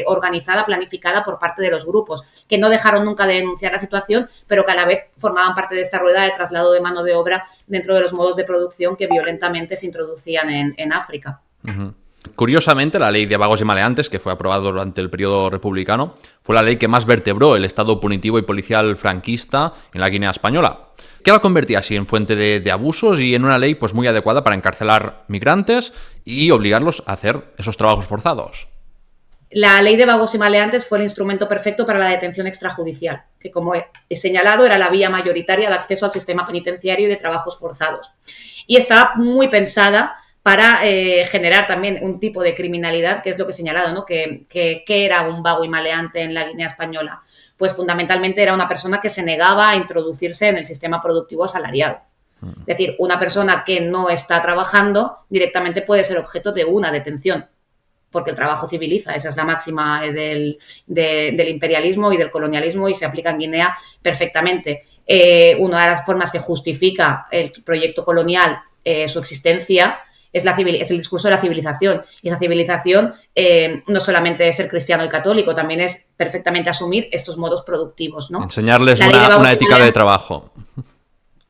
S3: organizada, planificada por parte de los grupos, que no dejaron nunca de denunciar la situación, pero que a la vez formaban parte de esta rueda de traslado de mano de obra dentro de los modos de producción que violentamente se introducían en África.
S1: Uh-huh. Curiosamente, la ley de vagos y maleantes, que fue aprobada durante el periodo republicano, fue la ley que más vertebró el estado punitivo y policial franquista en la Guinea española, que la convertía así en fuente de abusos y en una ley pues muy adecuada para encarcelar migrantes y obligarlos a hacer esos trabajos forzados.
S3: La ley de vagos y maleantes fue el instrumento perfecto para la detención extrajudicial, que como he señalado era la vía mayoritaria de acceso al sistema penitenciario y de trabajos forzados. Y estaba muy pensada para generar también un tipo de criminalidad, que es lo que he señalado, ¿no? Que era un vago y maleante en la Guinea española. Pues fundamentalmente era una persona que se negaba a introducirse en el sistema productivo asalariado. Es decir, una persona que no está trabajando directamente puede ser objeto de una detención, porque el trabajo civiliza, esa es la máxima del imperialismo y del colonialismo y se aplica en Guinea perfectamente. Una de las formas que justifica el proyecto colonial su existencia es el discurso de la civilización. Y esa civilización no solamente es ser cristiano y católico, también es perfectamente asumir estos modos productivos, ¿no?
S1: Enseñarles una ética de trabajo.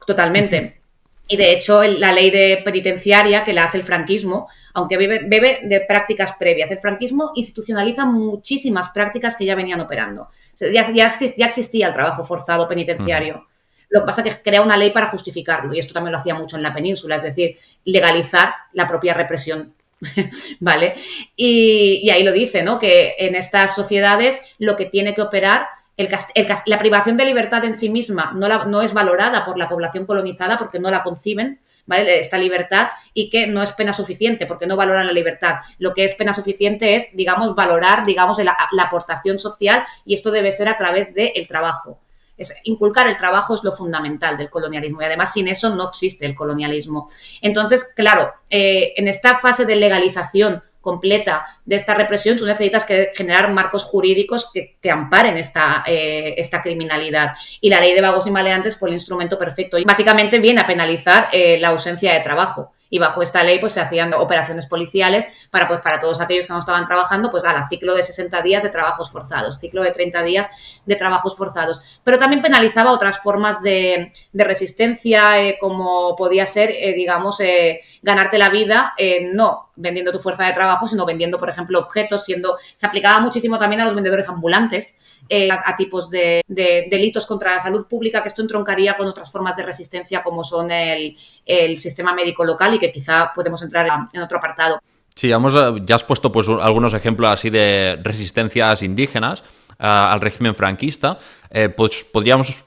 S3: Totalmente. Y de hecho, la ley penitenciaria que la hace el franquismo aunque bebe de prácticas previas. El franquismo institucionaliza muchísimas prácticas que ya venían operando. O sea, ya existía el trabajo forzado penitenciario. Lo que pasa es que crea una ley para justificarlo, y esto también lo hacía mucho en la península, es decir, legalizar la propia represión. ¿Vale? Y ahí lo dice, ¿no? Que en estas sociedades lo que tiene que operar, la privación de libertad en sí misma no es valorada por la población colonizada porque no la conciben, ¿vale? Esta libertad, y que no es pena suficiente porque no valoran la libertad. Lo que es pena suficiente es, digamos, valorar, digamos, la aportación social, y esto debe ser a través del trabajo. Inculcar el trabajo es lo fundamental del colonialismo, y además sin eso no existe el colonialismo. Entonces, claro, en esta fase de legalización completa de esta represión, tú necesitas generar marcos jurídicos que te amparen esta criminalidad. Y la ley de vagos y maleantes fue el instrumento perfecto. Y básicamente viene a penalizar la ausencia de trabajo. Y bajo esta ley pues se hacían operaciones policiales para todos aquellos que no estaban trabajando, pues ciclo de 60 días de trabajos forzados, ciclo de 30 días de trabajos forzados. Pero también penalizaba otras formas de resistencia, como podía ser, ganarte la vida, no vendiendo tu fuerza de trabajo, sino vendiendo, por ejemplo, objetos. Se aplicaba muchísimo también a los vendedores ambulantes, a tipos de delitos contra la salud pública, que esto entroncaría con otras formas de resistencia como son el sistema médico local, y que quizá podemos entrar en otro apartado.
S1: Sí, ya has puesto pues algunos ejemplos así de resistencias indígenas al régimen franquista. Pues podrías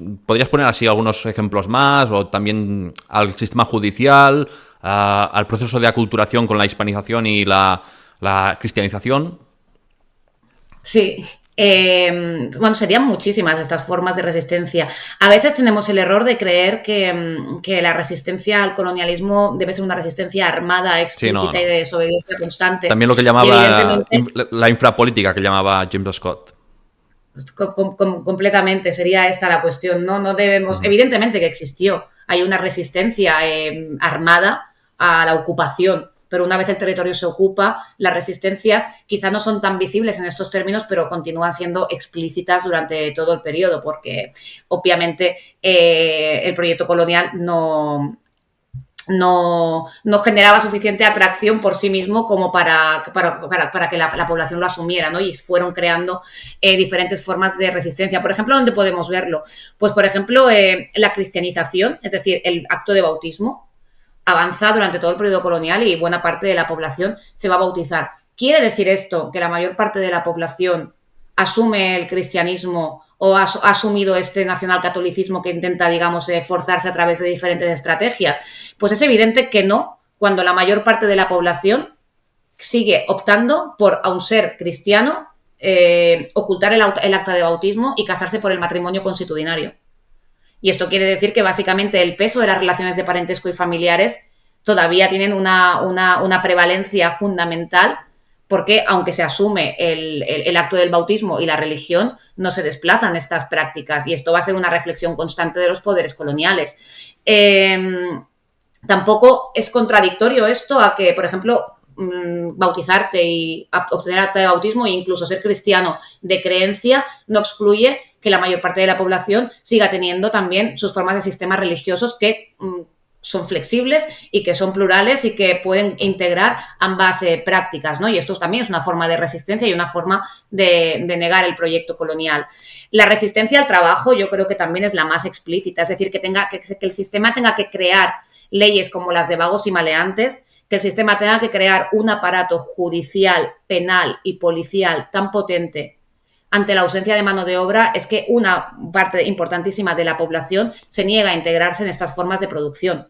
S1: poner así algunos ejemplos más, o también al sistema judicial, al proceso de aculturación con la hispanización y la cristianización.
S3: Sí. Serían muchísimas estas formas de resistencia. A veces tenemos el error de creer que la resistencia al colonialismo debe ser una resistencia armada, explícita, sí, no. Y de desobediencia constante.
S1: También lo que llamaba la infrapolítica, que llamaba James Scott.
S3: Completamente, sería esta la cuestión. No debemos, evidentemente que existió. Hay una resistencia armada a la ocupación, pero una vez el territorio se ocupa, las resistencias quizás no son tan visibles en estos términos, pero continúan siendo explícitas durante todo el periodo, porque obviamente el proyecto colonial no generaba suficiente atracción por sí mismo como para que la población lo asumiera, ¿no? Y fueron creando diferentes formas de resistencia. Por ejemplo, ¿dónde podemos verlo? Pues, por ejemplo, la cristianización, es decir, el acto de bautismo, avanza durante todo el periodo colonial y buena parte de la población se va a bautizar. ¿Quiere decir esto que la mayor parte de la población asume el cristianismo o ha asumido este nacionalcatolicismo que intenta, digamos, forzarse a través de diferentes estrategias? Pues es evidente que no, cuando la mayor parte de la población sigue optando por, aun ser cristiano, ocultar el acta de bautismo y casarse por el matrimonio consuetudinario. Y esto quiere decir que básicamente el peso de las relaciones de parentesco y familiares todavía tienen una prevalencia fundamental, porque aunque se asume el acto del bautismo y la religión, no se desplazan estas prácticas, y esto va a ser una reflexión constante de los poderes coloniales. Tampoco es contradictorio esto a que, por ejemplo, bautizarte y obtener acta de bautismo e incluso ser cristiano de creencia no excluye que la mayor parte de la población siga teniendo también sus formas de sistemas religiosos que son flexibles y que son plurales y que pueden integrar ambas prácticas, ¿no? Y esto también es una forma de resistencia y una forma de negar el proyecto colonial. La resistencia al trabajo yo creo que también es la más explícita, es decir, que el sistema tenga que crear leyes como las de vagos y maleantes, que el sistema tenga que crear un aparato judicial, penal y policial tan potente ante la ausencia de mano de obra, es que una parte importantísima de la población se niega a integrarse en estas formas de producción.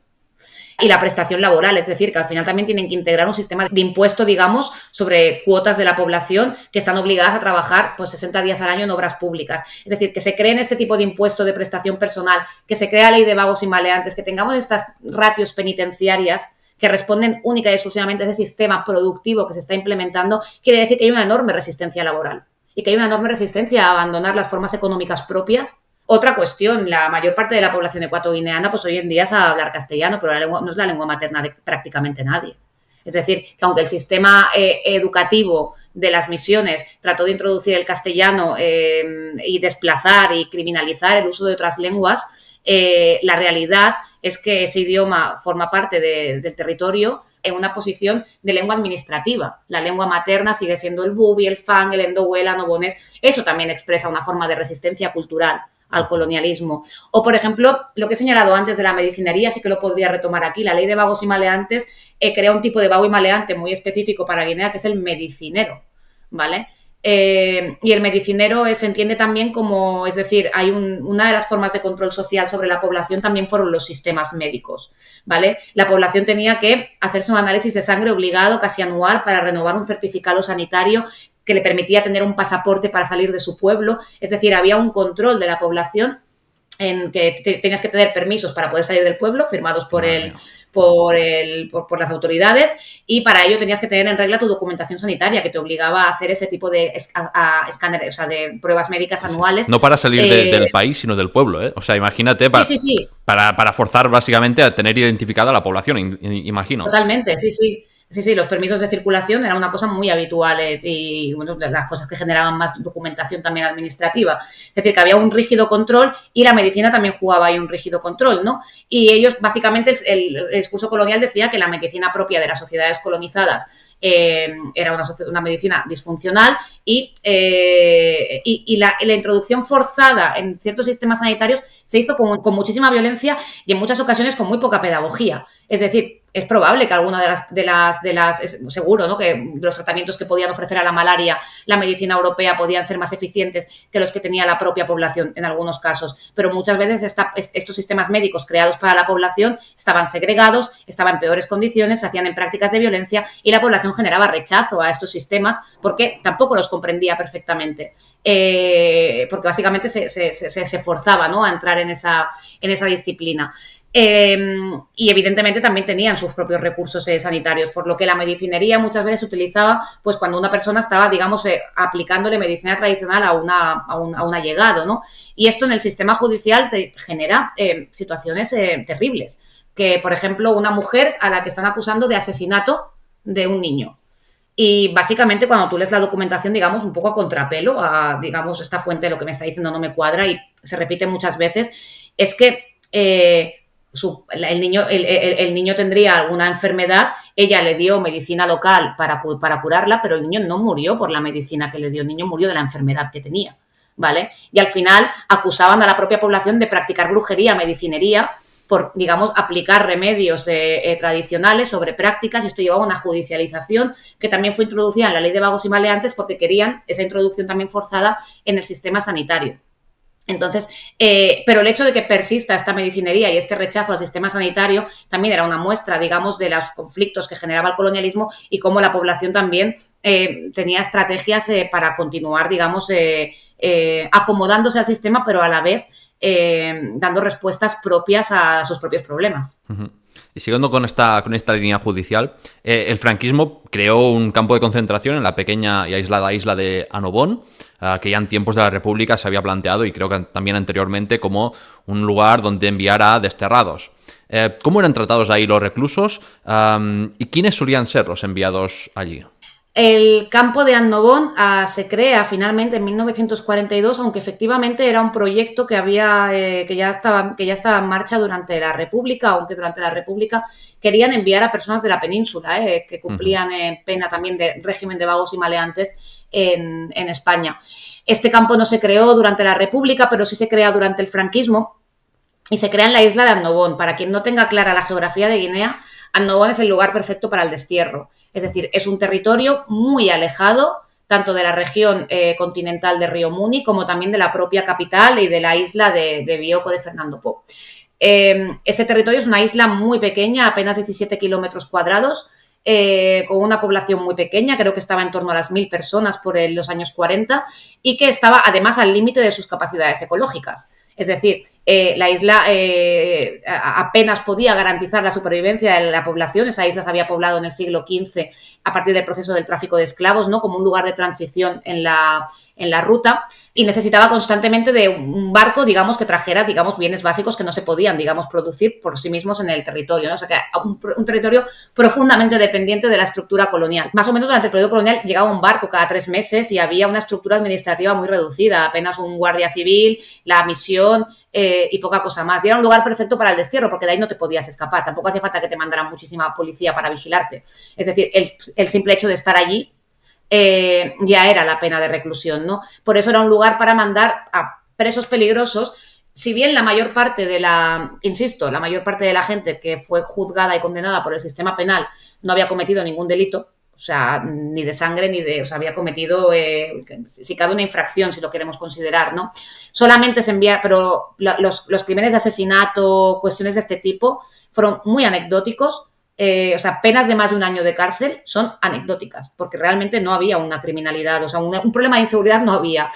S3: Y la prestación laboral, es decir, que al final también tienen que integrar un sistema de impuesto, digamos, sobre cuotas de la población que están obligadas a trabajar pues 60 días al año en obras públicas. Es decir, que se creen este tipo de impuesto de prestación personal, que se crea ley de vagos y maleantes, que tengamos estas ratios penitenciarias que responden única y exclusivamente a ese sistema productivo que se está implementando, quiere decir que hay una enorme resistencia laboral y que hay una enorme resistencia a abandonar las formas económicas propias. Otra cuestión, la mayor parte de la población ecuatoguineana pues hoy en día sabe hablar castellano, pero no es la lengua materna de prácticamente nadie. Es decir, que aunque el sistema educativo de las misiones trató de introducir el castellano y desplazar y criminalizar el uso de otras lenguas, la realidad es que ese idioma forma parte del territorio en una posición de lengua administrativa. La lengua materna sigue siendo el bubi, el fang, el endohué, el annobonés. Eso también expresa una forma de resistencia cultural al colonialismo. O, por ejemplo, lo que he señalado antes de la medicinería, sí que lo podría retomar aquí. La ley de vagos y maleantes crea un tipo de vago y maleante muy específico para Guinea, que es el medicinero, ¿vale? Y el medicinero se entiende también como, es decir, hay una de las formas de control social sobre la población también fueron los sistemas médicos, ¿vale? La población tenía que hacerse un análisis de sangre obligado casi anual para renovar un certificado sanitario que le permitía tener un pasaporte para salir de su pueblo, es decir, había un control de la población en que tenías que tener permisos para poder salir del pueblo, firmados por las autoridades, y para ello tenías que tener en regla tu documentación sanitaria, que te obligaba a hacer ese tipo de escáner, o sea, de pruebas médicas anuales.
S1: No para salir del país, sino del pueblo, ¿eh? O sea, imagínate,
S3: Sí.
S1: Para forzar básicamente a tener identificada a la población, imagino.
S3: Totalmente, sí. Sí, los permisos de circulación era una cosa muy habitual y bueno, las cosas que generaban más documentación también administrativa. Es decir, que había un rígido control y la medicina también jugaba ahí un rígido control, ¿no? Y ellos, básicamente, el discurso colonial decía que la medicina propia de las sociedades colonizadas era una medicina disfuncional y la introducción forzada en ciertos sistemas sanitarios se hizo con muchísima violencia y en muchas ocasiones con muy poca pedagogía. Es decir, es probable que alguna seguro, ¿no?, que los tratamientos que podían ofrecer a la malaria la medicina europea podían ser más eficientes que los que tenía la propia población en algunos casos, pero muchas veces estos sistemas médicos creados para la población estaban segregados, estaban en peores condiciones, se hacían en prácticas de violencia y la población generaba rechazo a estos sistemas porque tampoco los comprendía perfectamente. Porque básicamente se forzaba, ¿no?, a entrar en esa disciplina. Y evidentemente también tenían sus propios recursos sanitarios, por lo que la medicinería muchas veces se utilizaba pues cuando una persona estaba, digamos, aplicándole medicina tradicional a un allegado, ¿no? Y esto en el sistema judicial te genera situaciones terribles, que por ejemplo una mujer a la que están acusando de asesinato de un niño. Y básicamente cuando tú lees la documentación, digamos, un poco a contrapelo, digamos, esta fuente lo que me está diciendo no me cuadra y se repite muchas veces, es que el niño tendría alguna enfermedad, ella le dio medicina local para curarla, pero el niño no murió por la medicina que le dio, el niño murió de la enfermedad que tenía, ¿vale? Y al final acusaban a la propia población de practicar brujería, medicinería, por, digamos, aplicar remedios tradicionales sobre prácticas, y esto llevaba a una judicialización que también fue introducida en la ley de vagos y maleantes porque querían esa introducción también forzada en el sistema sanitario. Entonces, pero el hecho de que persista esta medicinería y este rechazo al sistema sanitario también era una muestra, digamos, de los conflictos que generaba el colonialismo y cómo la población también tenía estrategias para continuar, digamos, acomodándose al sistema, pero a la vez dando respuestas propias a sus propios problemas.
S1: Uh-huh. Y siguiendo con esta línea judicial, el franquismo creó un campo de concentración en la pequeña y aislada isla de Annobón, que ya en tiempos de la República se había planteado, y creo que también anteriormente, como un lugar donde enviar a desterrados. ¿Cómo eran tratados ahí los reclusos y quiénes solían ser los enviados allí?
S3: El campo de Annobón se crea finalmente en 1942, aunque efectivamente era un proyecto que ya estaba en marcha durante la República, aunque durante la República querían enviar a personas de la península, que cumplían pena también de régimen de vagos y maleantes en España. Este campo no se creó durante la República, pero sí se crea durante el franquismo y se crea en la isla de Annobón. Para quien no tenga clara la geografía de Guinea, Annobón es el lugar perfecto para el destierro. Es decir, es un territorio muy alejado tanto de la región continental de Río Muni como también de la propia capital y de la isla de Bioko de Fernando Po. Ese territorio es una isla muy pequeña, apenas 17 kilómetros cuadrados, con una población muy pequeña, creo que estaba en torno a las 1.000 personas por los años 40 y que estaba además al límite de sus capacidades ecológicas. Es decir, la isla apenas podía garantizar la supervivencia de la población. Esa isla se había poblado en el siglo XV a partir del proceso del tráfico de esclavos, ¿no?, como un lugar de transición en la ruta, y necesitaba constantemente de un barco, digamos, que trajera, digamos, bienes básicos que no se podían, digamos, producir por sí mismos en el territorio, ¿no? O sea, que un territorio profundamente dependiente de la estructura colonial. Más o menos durante el periodo colonial llegaba un barco cada 3 meses y había una estructura administrativa muy reducida, apenas un guardia civil, la misión, y poca cosa más. Y era un lugar perfecto para el destierro, porque de ahí no te podías escapar. Tampoco hacía falta que te mandaran muchísima policía para vigilarte. Es decir, el simple hecho de estar allí ya era la pena de reclusión, ¿no? Por eso era un lugar para mandar a presos peligrosos. Si bien la mayor parte de la gente que fue juzgada y condenada por el sistema penal no había cometido ningún delito, o sea, ni de sangre, o sea, había cometido, si cabe, una infracción, si lo queremos considerar, ¿no? Solamente se envía, pero los crímenes de asesinato, cuestiones de este tipo, fueron muy anecdóticos. O sea, penas de más de 1 año de cárcel son anecdóticas, porque realmente no había una criminalidad, o sea, un problema de inseguridad no había.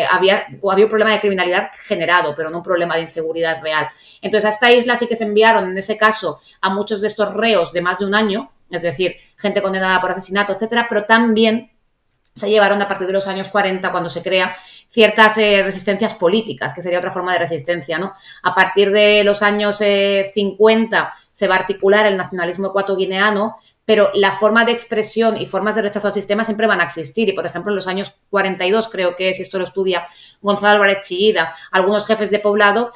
S3: Había un problema de criminalidad generado, pero no un problema de inseguridad real. Entonces, a esta isla sí que se enviaron, en ese caso, a muchos de estos reos de más de 1 año, es decir, gente condenada por asesinato, etcétera, pero también se llevaron a partir de los años 40, cuando se crea, ciertas resistencias políticas, que sería otra forma de resistencia, ¿no? A partir de los años 50 se va a articular el nacionalismo ecuatoguineano, pero la forma de expresión y formas de rechazo al sistema siempre van a existir. Y, por ejemplo, en los años 42, creo que es, y esto lo estudia Gonzalo Álvarez Chillida, algunos jefes de poblado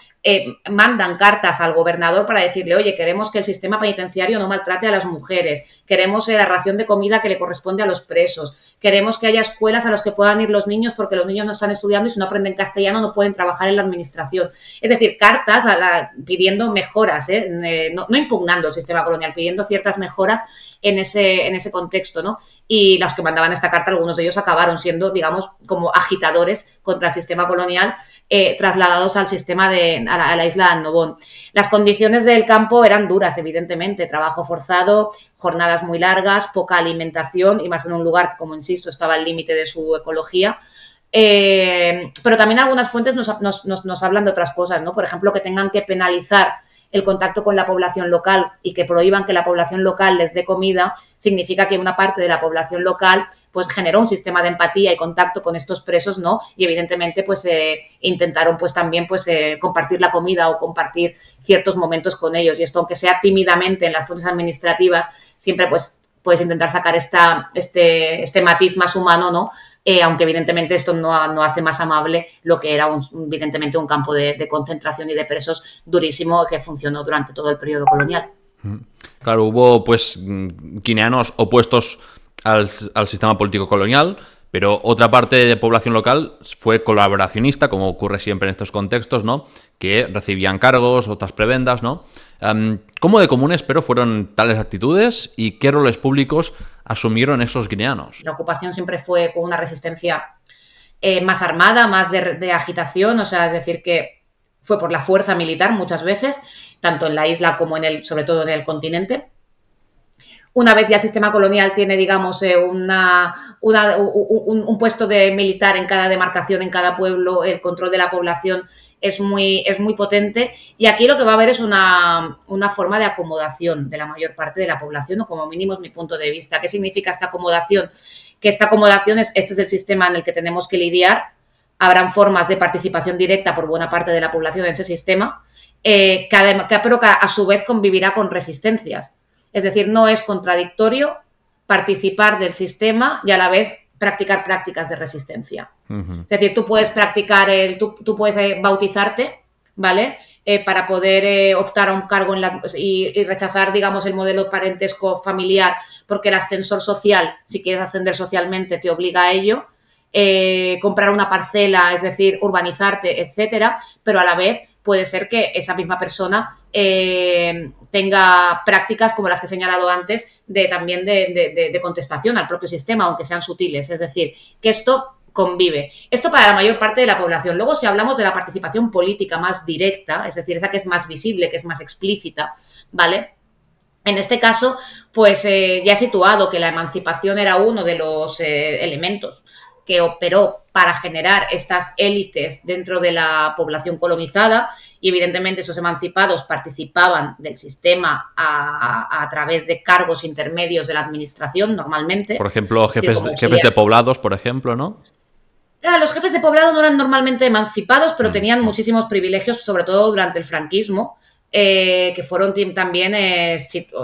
S3: mandan cartas al gobernador para decirle: oye, queremos que el sistema penitenciario no maltrate a las mujeres, queremos la ración de comida que le corresponde a los presos, queremos que haya escuelas a las que puedan ir los niños, porque los niños no están estudiando y si no aprenden castellano no pueden trabajar en la administración. Es decir, cartas pidiendo mejoras, no impugnando el sistema colonial, pidiendo ciertas mejoras en ese contexto, ¿no? Y los que mandaban esta carta, algunos de ellos acabaron siendo, digamos, como agitadores contra el sistema colonial, trasladados al sistema a la isla de Annobón. Las condiciones del campo eran duras, evidentemente: trabajo forzado, jornadas muy largas, poca alimentación, y más en un lugar que, como insisto, estaba al límite de su ecología. Pero también algunas fuentes nos hablan de otras cosas, ¿no? Por ejemplo, que tengan que penalizar el contacto con la población local y que prohíban que la población local les dé comida, significa que una parte de la población local pues generó un sistema de empatía y contacto con estos presos, ¿no? Y evidentemente pues intentaron pues también pues compartir la comida o compartir ciertos momentos con ellos. Y esto, aunque sea tímidamente en las fuentes administrativas, siempre pues puedes intentar sacar este matiz más humano, ¿no? Aunque evidentemente esto no hace más amable lo que era evidentemente un campo de concentración y de presos durísimo que funcionó durante todo el periodo colonial.
S1: Claro, hubo pues guineanos opuestos al sistema político colonial, pero otra parte de población local fue colaboracionista, como ocurre siempre en estos contextos, ¿no? Que recibían cargos, otras prebendas, ¿no? ¿Cómo de comunes, pero, fueron tales actitudes y qué roles públicos asumieron esos guineanos?
S3: La ocupación siempre fue con una resistencia más armada, más de agitación, o sea, es decir, que fue por la fuerza militar muchas veces, tanto en la isla como sobre todo en el continente. Una vez ya el sistema colonial tiene, digamos, un puesto de militar en cada demarcación, en cada pueblo, el control de la población es muy potente, y aquí lo que va a haber es una forma de acomodación de la mayor parte de la población, o como mínimo es mi punto de vista. ¿Qué significa esta acomodación? Que esta acomodación este es el sistema en el que tenemos que lidiar. Habrán formas de participación directa por buena parte de la población en ese sistema, pero que a su vez convivirá con resistencias. Es decir, no es contradictorio participar del sistema y a la vez practicar prácticas de resistencia. Uh-huh. Es decir, tú puedes practicar tú puedes bautizarte, ¿vale? Para poder optar a un cargo y rechazar, digamos, el modelo parentesco familiar, porque el ascensor social, si quieres ascender socialmente, te obliga a ello. Comprar una parcela, es decir, urbanizarte, etcétera, pero a la vez puede ser que esa misma persona tenga prácticas como las que he señalado antes, también de contestación al propio sistema, aunque sean sutiles. Es decir, que esto convive. Esto para la mayor parte de la población. Luego, si hablamos de la participación política más directa, es decir, esa que es más visible, que es más explícita, ¿vale? En este caso, pues ya he situado que la emancipación era uno de los elementos que operó para generar estas élites dentro de la población colonizada, y evidentemente esos emancipados participaban del sistema a través de cargos intermedios de la administración normalmente.
S1: Por ejemplo, jefes de poblados, por ejemplo, ¿no?
S3: Los jefes de poblado no eran normalmente emancipados, pero tenían muchísimos privilegios, sobre todo durante el franquismo, que fueron también,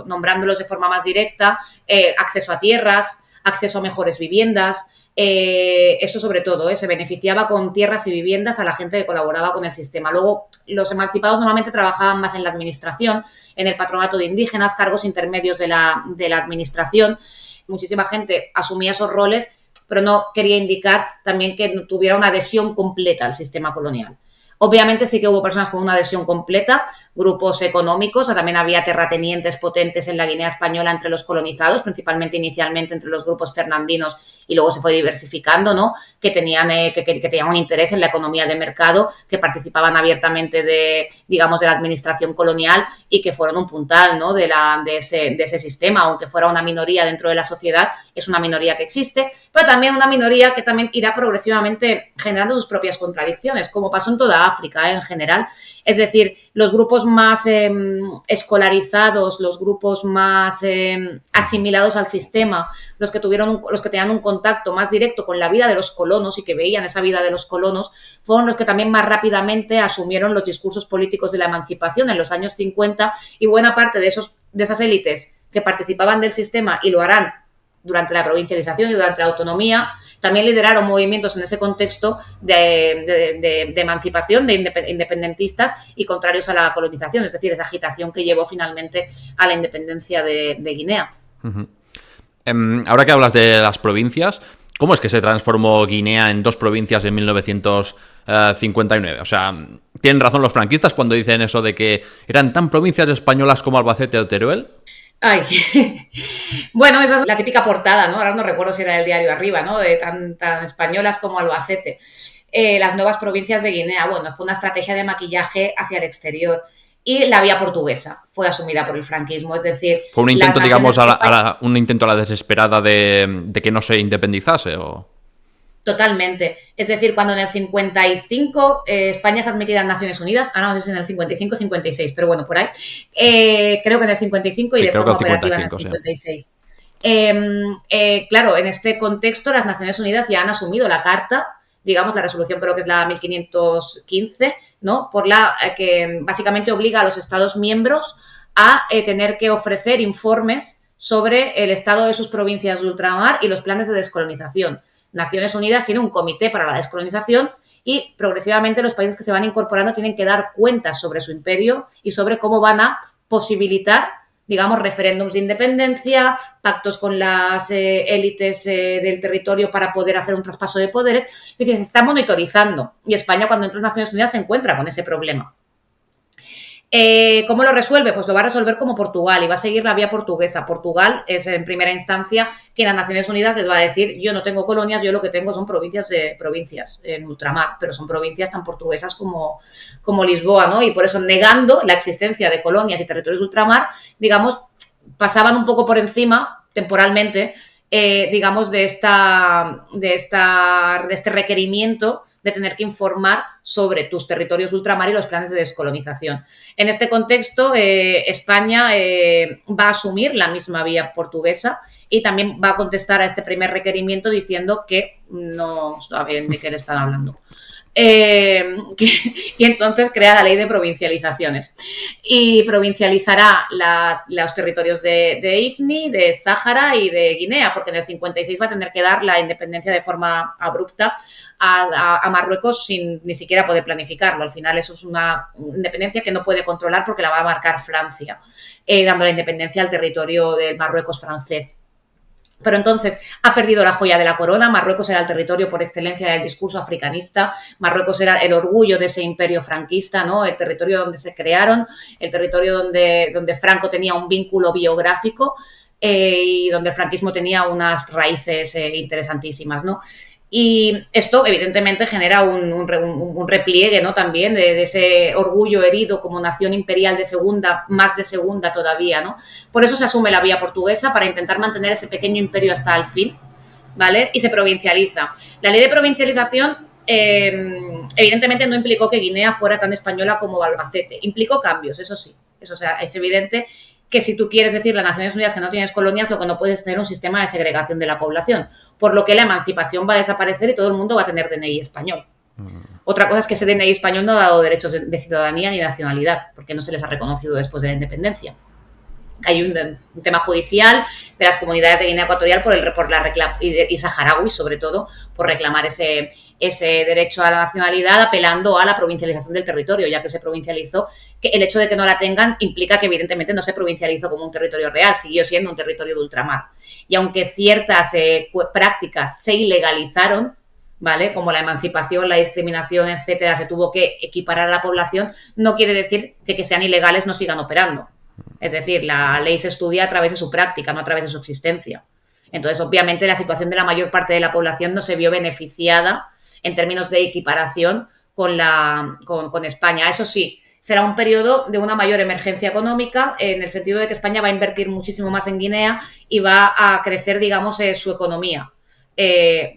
S3: nombrándolos de forma más directa, acceso a tierras, acceso a mejores viviendas, Eso sobre todo, se beneficiaba con tierras y viviendas a la gente que colaboraba con el sistema. Luego, los emancipados normalmente trabajaban más en la administración, en el patronato de indígenas, cargos intermedios de la administración. Muchísima gente asumía esos roles, pero no quería indicar también que tuviera una adhesión completa al sistema colonial. Obviamente sí que hubo personas con una adhesión completa, grupos económicos, o también había terratenientes potentes en la Guinea española entre los colonizados, principalmente inicialmente entre los grupos fernandinos y luego se fue diversificando, ¿no? Que tenían un interés en la economía de mercado, que participaban abiertamente de la administración colonial y que fueron un puntal, ¿no? de ese sistema, aunque fuera una minoría dentro de la sociedad, es una minoría que existe, pero también una minoría que también irá progresivamente generando sus propias contradicciones, como pasó en toda África, en general. Es decir, los grupos más escolarizados, los grupos más asimilados al sistema, los que tenían un contacto más directo con la vida de los colonos y que veían esa vida de los colonos, fueron los que también más rápidamente asumieron los discursos políticos de la emancipación en los años 50 y buena parte de esas élites que participaban del sistema y lo harán durante la provincialización y durante la autonomía, también lideraron movimientos en ese contexto de emancipación, de independentistas y contrarios a la colonización, es decir, esa agitación que llevó finalmente a la independencia de Guinea.
S1: Uh-huh. Ahora que hablas de las provincias, ¿cómo es que se transformó Guinea en 2 provincias en 1959? O sea, ¿tienen razón los franquistas cuando dicen eso de que eran tan provincias españolas como Albacete o Teruel?
S3: Ay, bueno, esa es la típica portada, ¿no? Ahora no recuerdo si era del diario Arriba, ¿no? De tan españolas como Albacete. Las nuevas provincias de Guinea, bueno, fue una estrategia de maquillaje hacia el exterior y la vía portuguesa fue asumida por el franquismo, es decir...
S1: ¿Fue un intento, un intento a la desesperada de que no se independizase o...?
S3: Totalmente. Es decir, cuando en el 55 España es admitida en Naciones Unidas, ahora no sé si en el 55 o 56, pero bueno, por ahí. Creo que en el 55 y sí, de forma operativa en el 56. Sí. Claro, en este contexto las Naciones Unidas ya han asumido la carta, digamos, la resolución creo que es la 1515, ¿no? Por la que básicamente obliga a los Estados miembros a tener que ofrecer informes sobre el estado de sus provincias de ultramar y los planes de descolonización. Naciones Unidas tiene un comité para la descolonización y progresivamente los países que se van incorporando tienen que dar cuentas sobre su imperio y sobre cómo van a posibilitar, digamos, referéndums de independencia, pactos con las élites del territorio para poder hacer un traspaso de poderes. Es decir, se está monitorizando y España cuando entra en Naciones Unidas se encuentra con ese problema. ¿Cómo lo resuelve? Pues lo va a resolver como Portugal y va a seguir la vía portuguesa. Portugal es en primera instancia que en las Naciones Unidas les va a decir yo no tengo colonias, yo lo que tengo son provincias en ultramar, pero son provincias tan portuguesas como Lisboa, ¿no? Y por eso negando la existencia de colonias y territorios de ultramar, digamos, pasaban un poco por encima temporalmente, digamos, de este requerimiento de tener que informar sobre tus territorios de ultramar y los planes de descolonización. En este contexto, España va a asumir la misma vía portuguesa y también va a contestar a este primer requerimiento diciendo que no saben de qué le están hablando. Y entonces crea la ley de provincializaciones y provincializará los territorios de IFNI, de Sáhara y de Guinea, porque en el 56 va a tener que dar la independencia de forma abrupta a Marruecos sin ni siquiera poder planificarlo. Al final eso es una independencia que no puede controlar porque la va a marcar Francia, dando la independencia al territorio del Marruecos francés. Pero entonces ha perdido la joya de la corona. Marruecos era el territorio por excelencia del discurso africanista. Marruecos era el orgullo de ese imperio franquista, ¿no? El territorio donde se crearon, el territorio donde Franco tenía un vínculo biográfico y donde el franquismo tenía unas raíces interesantísimas, ¿no? Y esto, evidentemente, genera un repliegue, ¿no? También de ese orgullo herido como nación imperial de segunda, más de segunda todavía, ¿no? Por eso se asume la vía portuguesa para intentar mantener ese pequeño imperio hasta el fin, ¿vale? Y se provincializa. La ley de provincialización, evidentemente, no implicó que Guinea fuera tan española como Albacete. Implicó cambios, eso sí. Eso, o sea, es evidente que si tú quieres decirle a las Naciones Unidas que no tienes colonias, lo que no puedes es tener un sistema de segregación de la población, por lo que la emancipación va a desaparecer y todo el mundo va a tener DNI español. Otra cosa es que ese DNI español no ha dado derechos de ciudadanía ni nacionalidad, porque no se les ha reconocido después de la independencia. Hay un tema judicial de las comunidades de Guinea Ecuatorial y saharauis, sobre todo, por reclamar ese derecho a la nacionalidad, apelando a la provincialización del territorio, ya que se provincializó, que el hecho de que no la tengan implica que evidentemente no se provincializó como un territorio real, siguió siendo un territorio de ultramar. Y aunque ciertas prácticas se ilegalizaron, ¿vale? Como la emancipación, la discriminación, etcétera, se tuvo que equiparar a la población, no quiere decir que sean ilegales no sigan operando. Es decir, la ley se estudia a través de su práctica, no a través de su existencia. Entonces, obviamente, la situación de la mayor parte de la población no se vio beneficiada en términos de equiparación con España. Eso sí, será un periodo de una mayor emergencia económica, en el sentido de que España va a invertir muchísimo más en Guinea y va a crecer, digamos, su economía.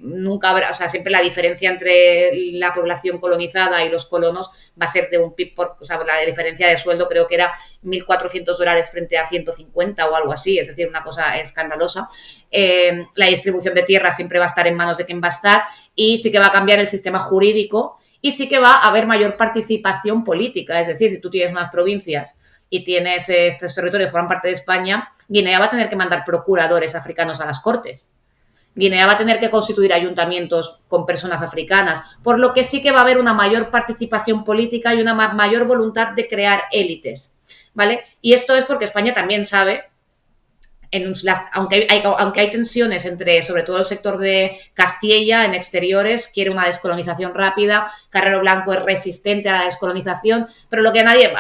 S3: Nunca habrá, o sea, siempre la diferencia entre la población colonizada y los colonos va a ser de un PIB o sea, la diferencia de sueldo creo que era $1.400 frente a 150 o algo así, es decir, una cosa escandalosa. La distribución de tierra siempre va a estar en manos de quien va a estar, y sí que va a cambiar el sistema jurídico, y sí que va a haber mayor participación política. Es decir, si tú tienes unas provincias y tienes estos territorios que forman parte de España, Guinea va a tener que mandar procuradores africanos a las cortes. Guinea va a tener que constituir ayuntamientos con personas africanas, por lo que sí que va a haber una mayor participación política y una mayor voluntad de crear élites, ¿vale? Y esto es porque España también sabe, aunque hay tensiones entre, sobre todo el sector de Castilla, en exteriores, quiere una descolonización rápida. Carrero Blanco es resistente a la descolonización, pero lo que nadie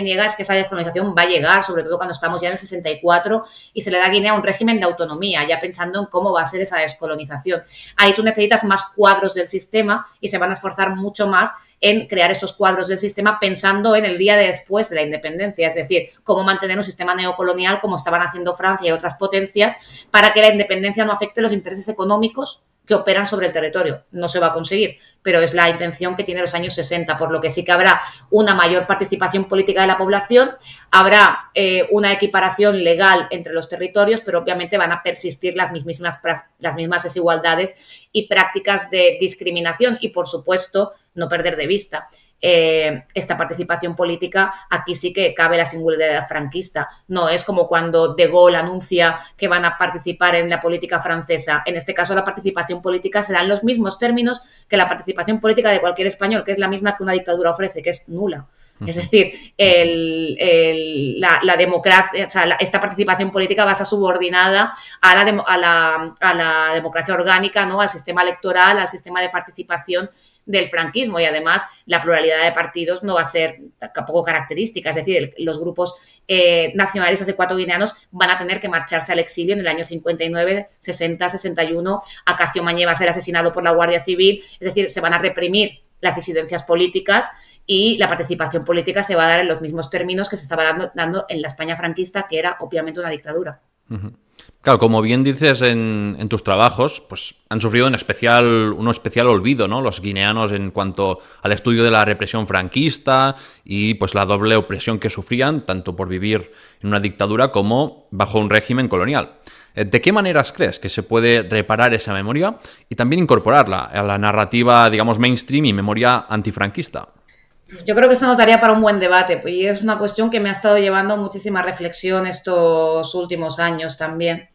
S3: niega es que esa descolonización va a llegar, sobre todo cuando estamos ya en el 64 y se le da a Guinea un régimen de autonomía, ya pensando en cómo va a ser esa descolonización. Ahí tú necesitas más cuadros del sistema y se van a esforzar mucho más en crear estos cuadros del sistema pensando en el día de después de la independencia, es decir, cómo mantener un sistema neocolonial como estaban haciendo Francia y otras potencias para que la independencia no afecte los intereses económicos que operan sobre el territorio. No se va a conseguir, pero es la intención que tiene los años 60, por lo que sí que habrá una mayor participación política de la población, habrá una equiparación legal entre los territorios, pero obviamente van a persistir las mismas desigualdades y prácticas de discriminación y, por supuesto, no perder de vista esta participación política. Aquí sí que cabe la singularidad franquista. No es como cuando De Gaulle anuncia que van a participar en la política francesa. En este caso, la participación política será en los mismos términos que la participación política de cualquier español, que es la misma que una dictadura ofrece, que es nula. Es decir, la democracia, o sea, esta participación política va a ser subordinada a la democracia orgánica, ¿no? Al sistema electoral, al sistema de participación del franquismo, y además la pluralidad de partidos no va a ser tampoco característica, es decir, los grupos nacionalistas ecuatoguineanos van a tener que marcharse al exilio en el año 59, 60, 61, Acacio Mañé va a ser asesinado por la Guardia Civil, es decir, se van a reprimir las disidencias políticas y la participación política se va a dar en los mismos términos que se estaba dando en la España franquista, que era obviamente una dictadura.
S1: Uh-huh. Claro, como bien dices en tus trabajos, pues han sufrido un especial olvido, ¿no? Los guineanos en cuanto al estudio de la represión franquista y pues la doble opresión que sufrían, tanto por vivir en una dictadura como bajo un régimen colonial. ¿De qué maneras crees que se puede reparar esa memoria y también incorporarla a la narrativa, digamos, mainstream y memoria antifranquista?
S3: Yo creo que esto nos daría para un buen debate, pues, y es una cuestión que me ha estado llevando muchísima reflexión estos últimos años también.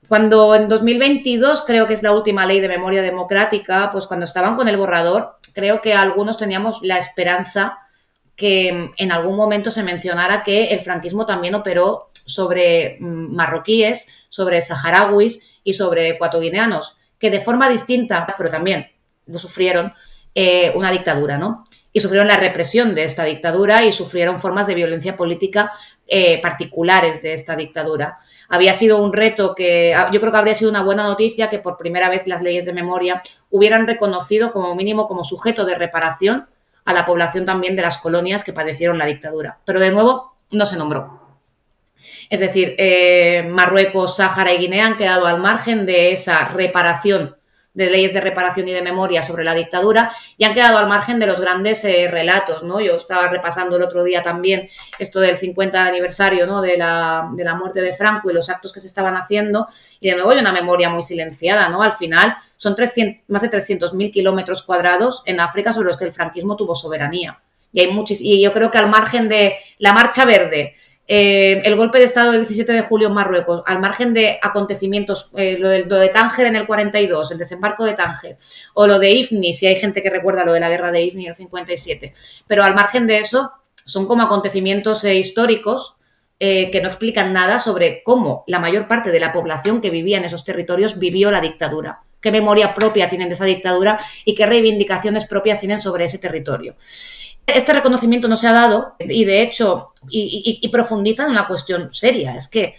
S3: Cuando en 2022, creo que es la última ley de memoria democrática, pues cuando estaban con el borrador, creo que algunos teníamos la esperanza que en algún momento se mencionara que el franquismo también operó sobre marroquíes, sobre saharauis y sobre ecuatoguineanos, que de forma distinta, pero también lo sufrieron, una dictadura, ¿no? Y sufrieron la represión de esta dictadura y sufrieron formas de violencia política particulares de esta dictadura. Había sido un reto que yo creo que habría sido una buena noticia que por primera vez las leyes de memoria hubieran reconocido como mínimo como sujeto de reparación a la población también de las colonias que padecieron la dictadura. Pero de nuevo no se nombró. Es decir, Marruecos, Sáhara y Guinea han quedado al margen de esa reparación, de leyes de reparación y de memoria sobre la dictadura, y han quedado al margen de los grandes relatos, ¿no? Yo estaba repasando el otro día también esto del 50 aniversario, ¿no? de la muerte de Franco y los actos que se estaban haciendo, y de nuevo hay una memoria muy silenciada, ¿no? Al final son más de 300.000 kilómetros cuadrados en África sobre los que el franquismo tuvo soberanía. Y yo creo que al margen de la Marcha Verde, el golpe de Estado del 17 de julio en Marruecos, al margen de acontecimientos, lo de Tánger en el 42, el desembarco de Tánger, o lo de Ifni, si hay gente que recuerda lo de la guerra de Ifni en el 57, pero al margen de eso, son como acontecimientos históricos que no explican nada sobre cómo la mayor parte de la población que vivía en esos territorios vivió la dictadura, qué memoria propia tienen de esa dictadura y qué reivindicaciones propias tienen sobre ese territorio. Este reconocimiento no se ha dado y, de hecho, y profundiza en una cuestión seria. Es que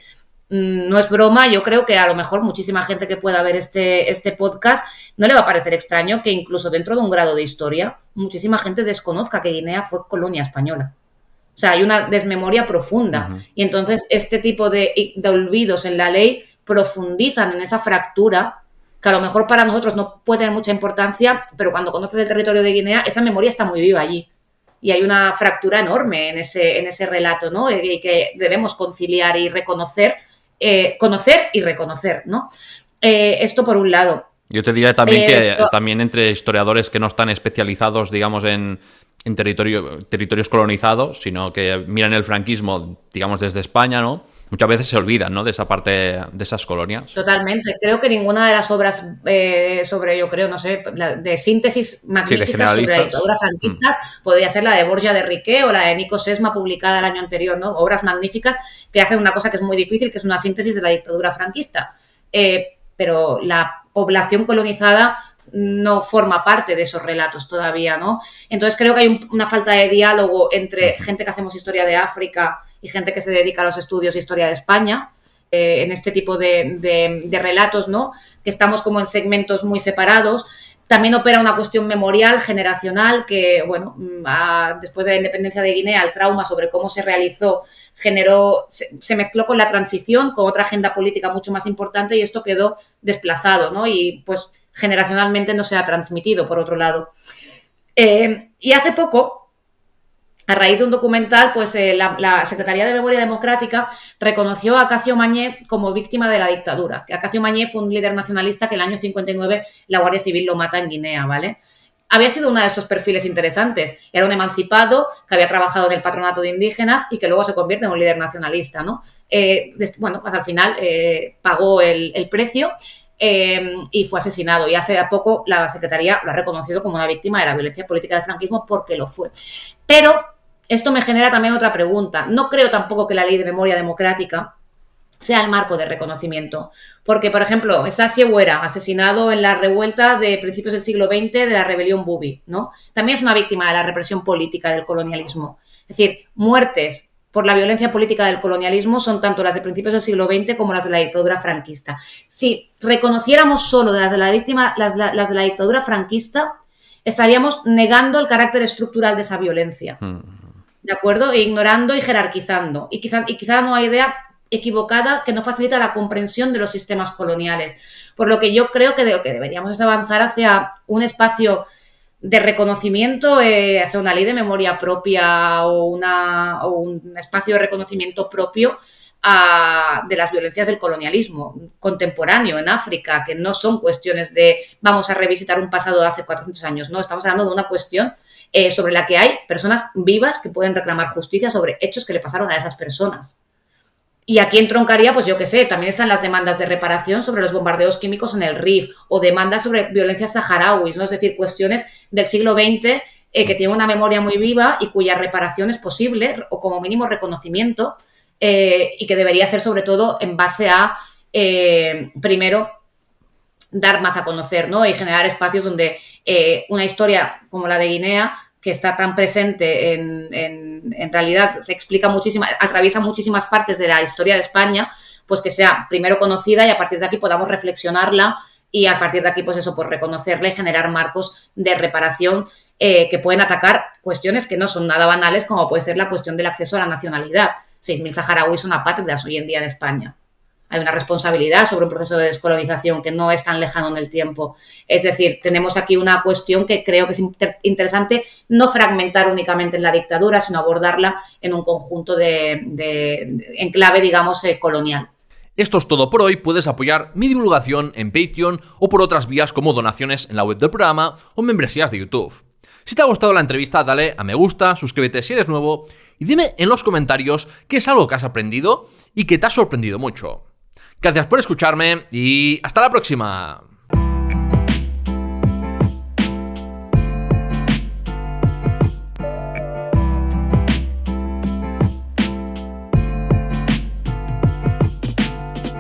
S3: no es broma, yo creo que a lo mejor muchísima gente que pueda ver este podcast no le va a parecer extraño que incluso dentro de un grado de historia muchísima gente desconozca que Guinea fue colonia española. O sea, hay una desmemoria profunda. Uh-huh. Y entonces este tipo de olvidos en la ley profundizan en esa fractura que a lo mejor para nosotros no puede tener mucha importancia, pero cuando conoces el territorio de Guinea, esa memoria está muy viva allí. Y hay una fractura enorme en ese relato, ¿no? Y que debemos conciliar y reconocer, conocer y reconocer, ¿no? Esto por un lado.
S1: Yo te diría también que también entre historiadores que no están especializados, digamos, en territorios colonizados, sino que miran el franquismo, digamos, desde España, ¿no? Muchas veces se olvidan, ¿no?, de esa parte, de esas colonias.
S3: Totalmente. Creo que ninguna de las obras sobre, yo creo, no sé, de síntesis magníficas sobre la dictadura franquista podría ser la de Borja de Riqué o la de Nico Sesma, publicada el año anterior, ¿no? Obras magníficas que hacen una cosa que es muy difícil, que es una síntesis de la dictadura franquista. Pero la población colonizada no forma parte de esos relatos todavía, ¿no? Entonces creo que hay una falta de diálogo entre gente que hacemos historia de África y gente que se dedica a los estudios de historia de España, en este tipo de relatos, ¿no? Que estamos como en segmentos muy separados. También opera una cuestión memorial, generacional, que, bueno, después de la independencia de Guinea, el trauma sobre cómo se realizó se mezcló con la transición, con otra agenda política mucho más importante, y esto quedó desplazado, ¿no? Y, pues, generacionalmente no se ha transmitido, por otro lado. Y hace poco, a raíz de un documental, pues la Secretaría de Memoria Democrática reconoció a Acacio Mañé como víctima de la dictadura. Que Acacio Mañé fue un líder nacionalista que el año 59 la Guardia Civil lo mata en Guinea, ¿vale? Había sido uno de estos perfiles interesantes. Era un emancipado que había trabajado en el patronato de indígenas y que luego se convierte en un líder nacionalista, ¿no? Bueno, pues al final pagó el precio. Y fue asesinado. Y hace poco la Secretaría lo ha reconocido como una víctima de la violencia política del franquismo, porque lo fue. Pero esto me genera también otra pregunta. No creo tampoco que la Ley de Memoria Democrática sea el marco de reconocimiento. Porque, por ejemplo, Sasie Ouera, asesinado en la revuelta de principios del siglo XX de la rebelión Bubi, ¿no? También es una víctima de la represión política del colonialismo. Es decir, muertes por la violencia política del colonialismo son tanto las de principios del siglo XX como las de la dictadura franquista. Si reconociéramos solo las de la de la dictadura franquista, estaríamos negando el carácter estructural de esa violencia, ¿de acuerdo? E ignorando y jerarquizando. Y quizá una idea equivocada que no facilita la comprensión de los sistemas coloniales. Por lo que yo creo que lo que deberíamos es avanzar hacia un espacio de reconocimiento, hacia una ley de memoria propia o un espacio de reconocimiento propio de las violencias del colonialismo contemporáneo en África, que no son cuestiones de vamos a revisitar un pasado de hace 400 años, no, estamos hablando de una cuestión sobre la que hay personas vivas que pueden reclamar justicia sobre hechos que le pasaron a esas personas. Y aquí entroncaría, pues yo qué sé, también están las demandas de reparación sobre los bombardeos químicos en el Rif o demandas sobre violencias saharauis, ¿no? Es decir, cuestiones del siglo XX que tienen una memoria muy viva y cuya reparación es posible o como mínimo reconocimiento y que debería ser sobre todo en base a, primero, dar más a conocer, ¿no? Y generar espacios donde una historia como la de Guinea, que está tan presente en realidad, se explica atraviesa muchísimas partes de la historia de España, pues que sea primero conocida y a partir de aquí podamos reflexionarla y a partir de aquí, pues eso, pues reconocerla y generar marcos de reparación que pueden atacar cuestiones que no son nada banales, como puede ser la cuestión del acceso a la nacionalidad. 6.000 saharauis son apátridas hoy en día en España. Hay una responsabilidad sobre un proceso de descolonización que no es tan lejano en el tiempo. Es decir, tenemos aquí una cuestión que creo que es interesante no fragmentar únicamente en la dictadura, sino abordarla en un conjunto en clave, digamos, colonial.
S1: Esto es todo por hoy. Puedes apoyar mi divulgación en Patreon o por otras vías como donaciones en la web del programa o membresías de YouTube. Si te ha gustado la entrevista, dale a me gusta, suscríbete si eres nuevo y y dime en los comentarios qué es algo que has aprendido y que te ha sorprendido mucho. Gracias por escucharme y hasta la próxima.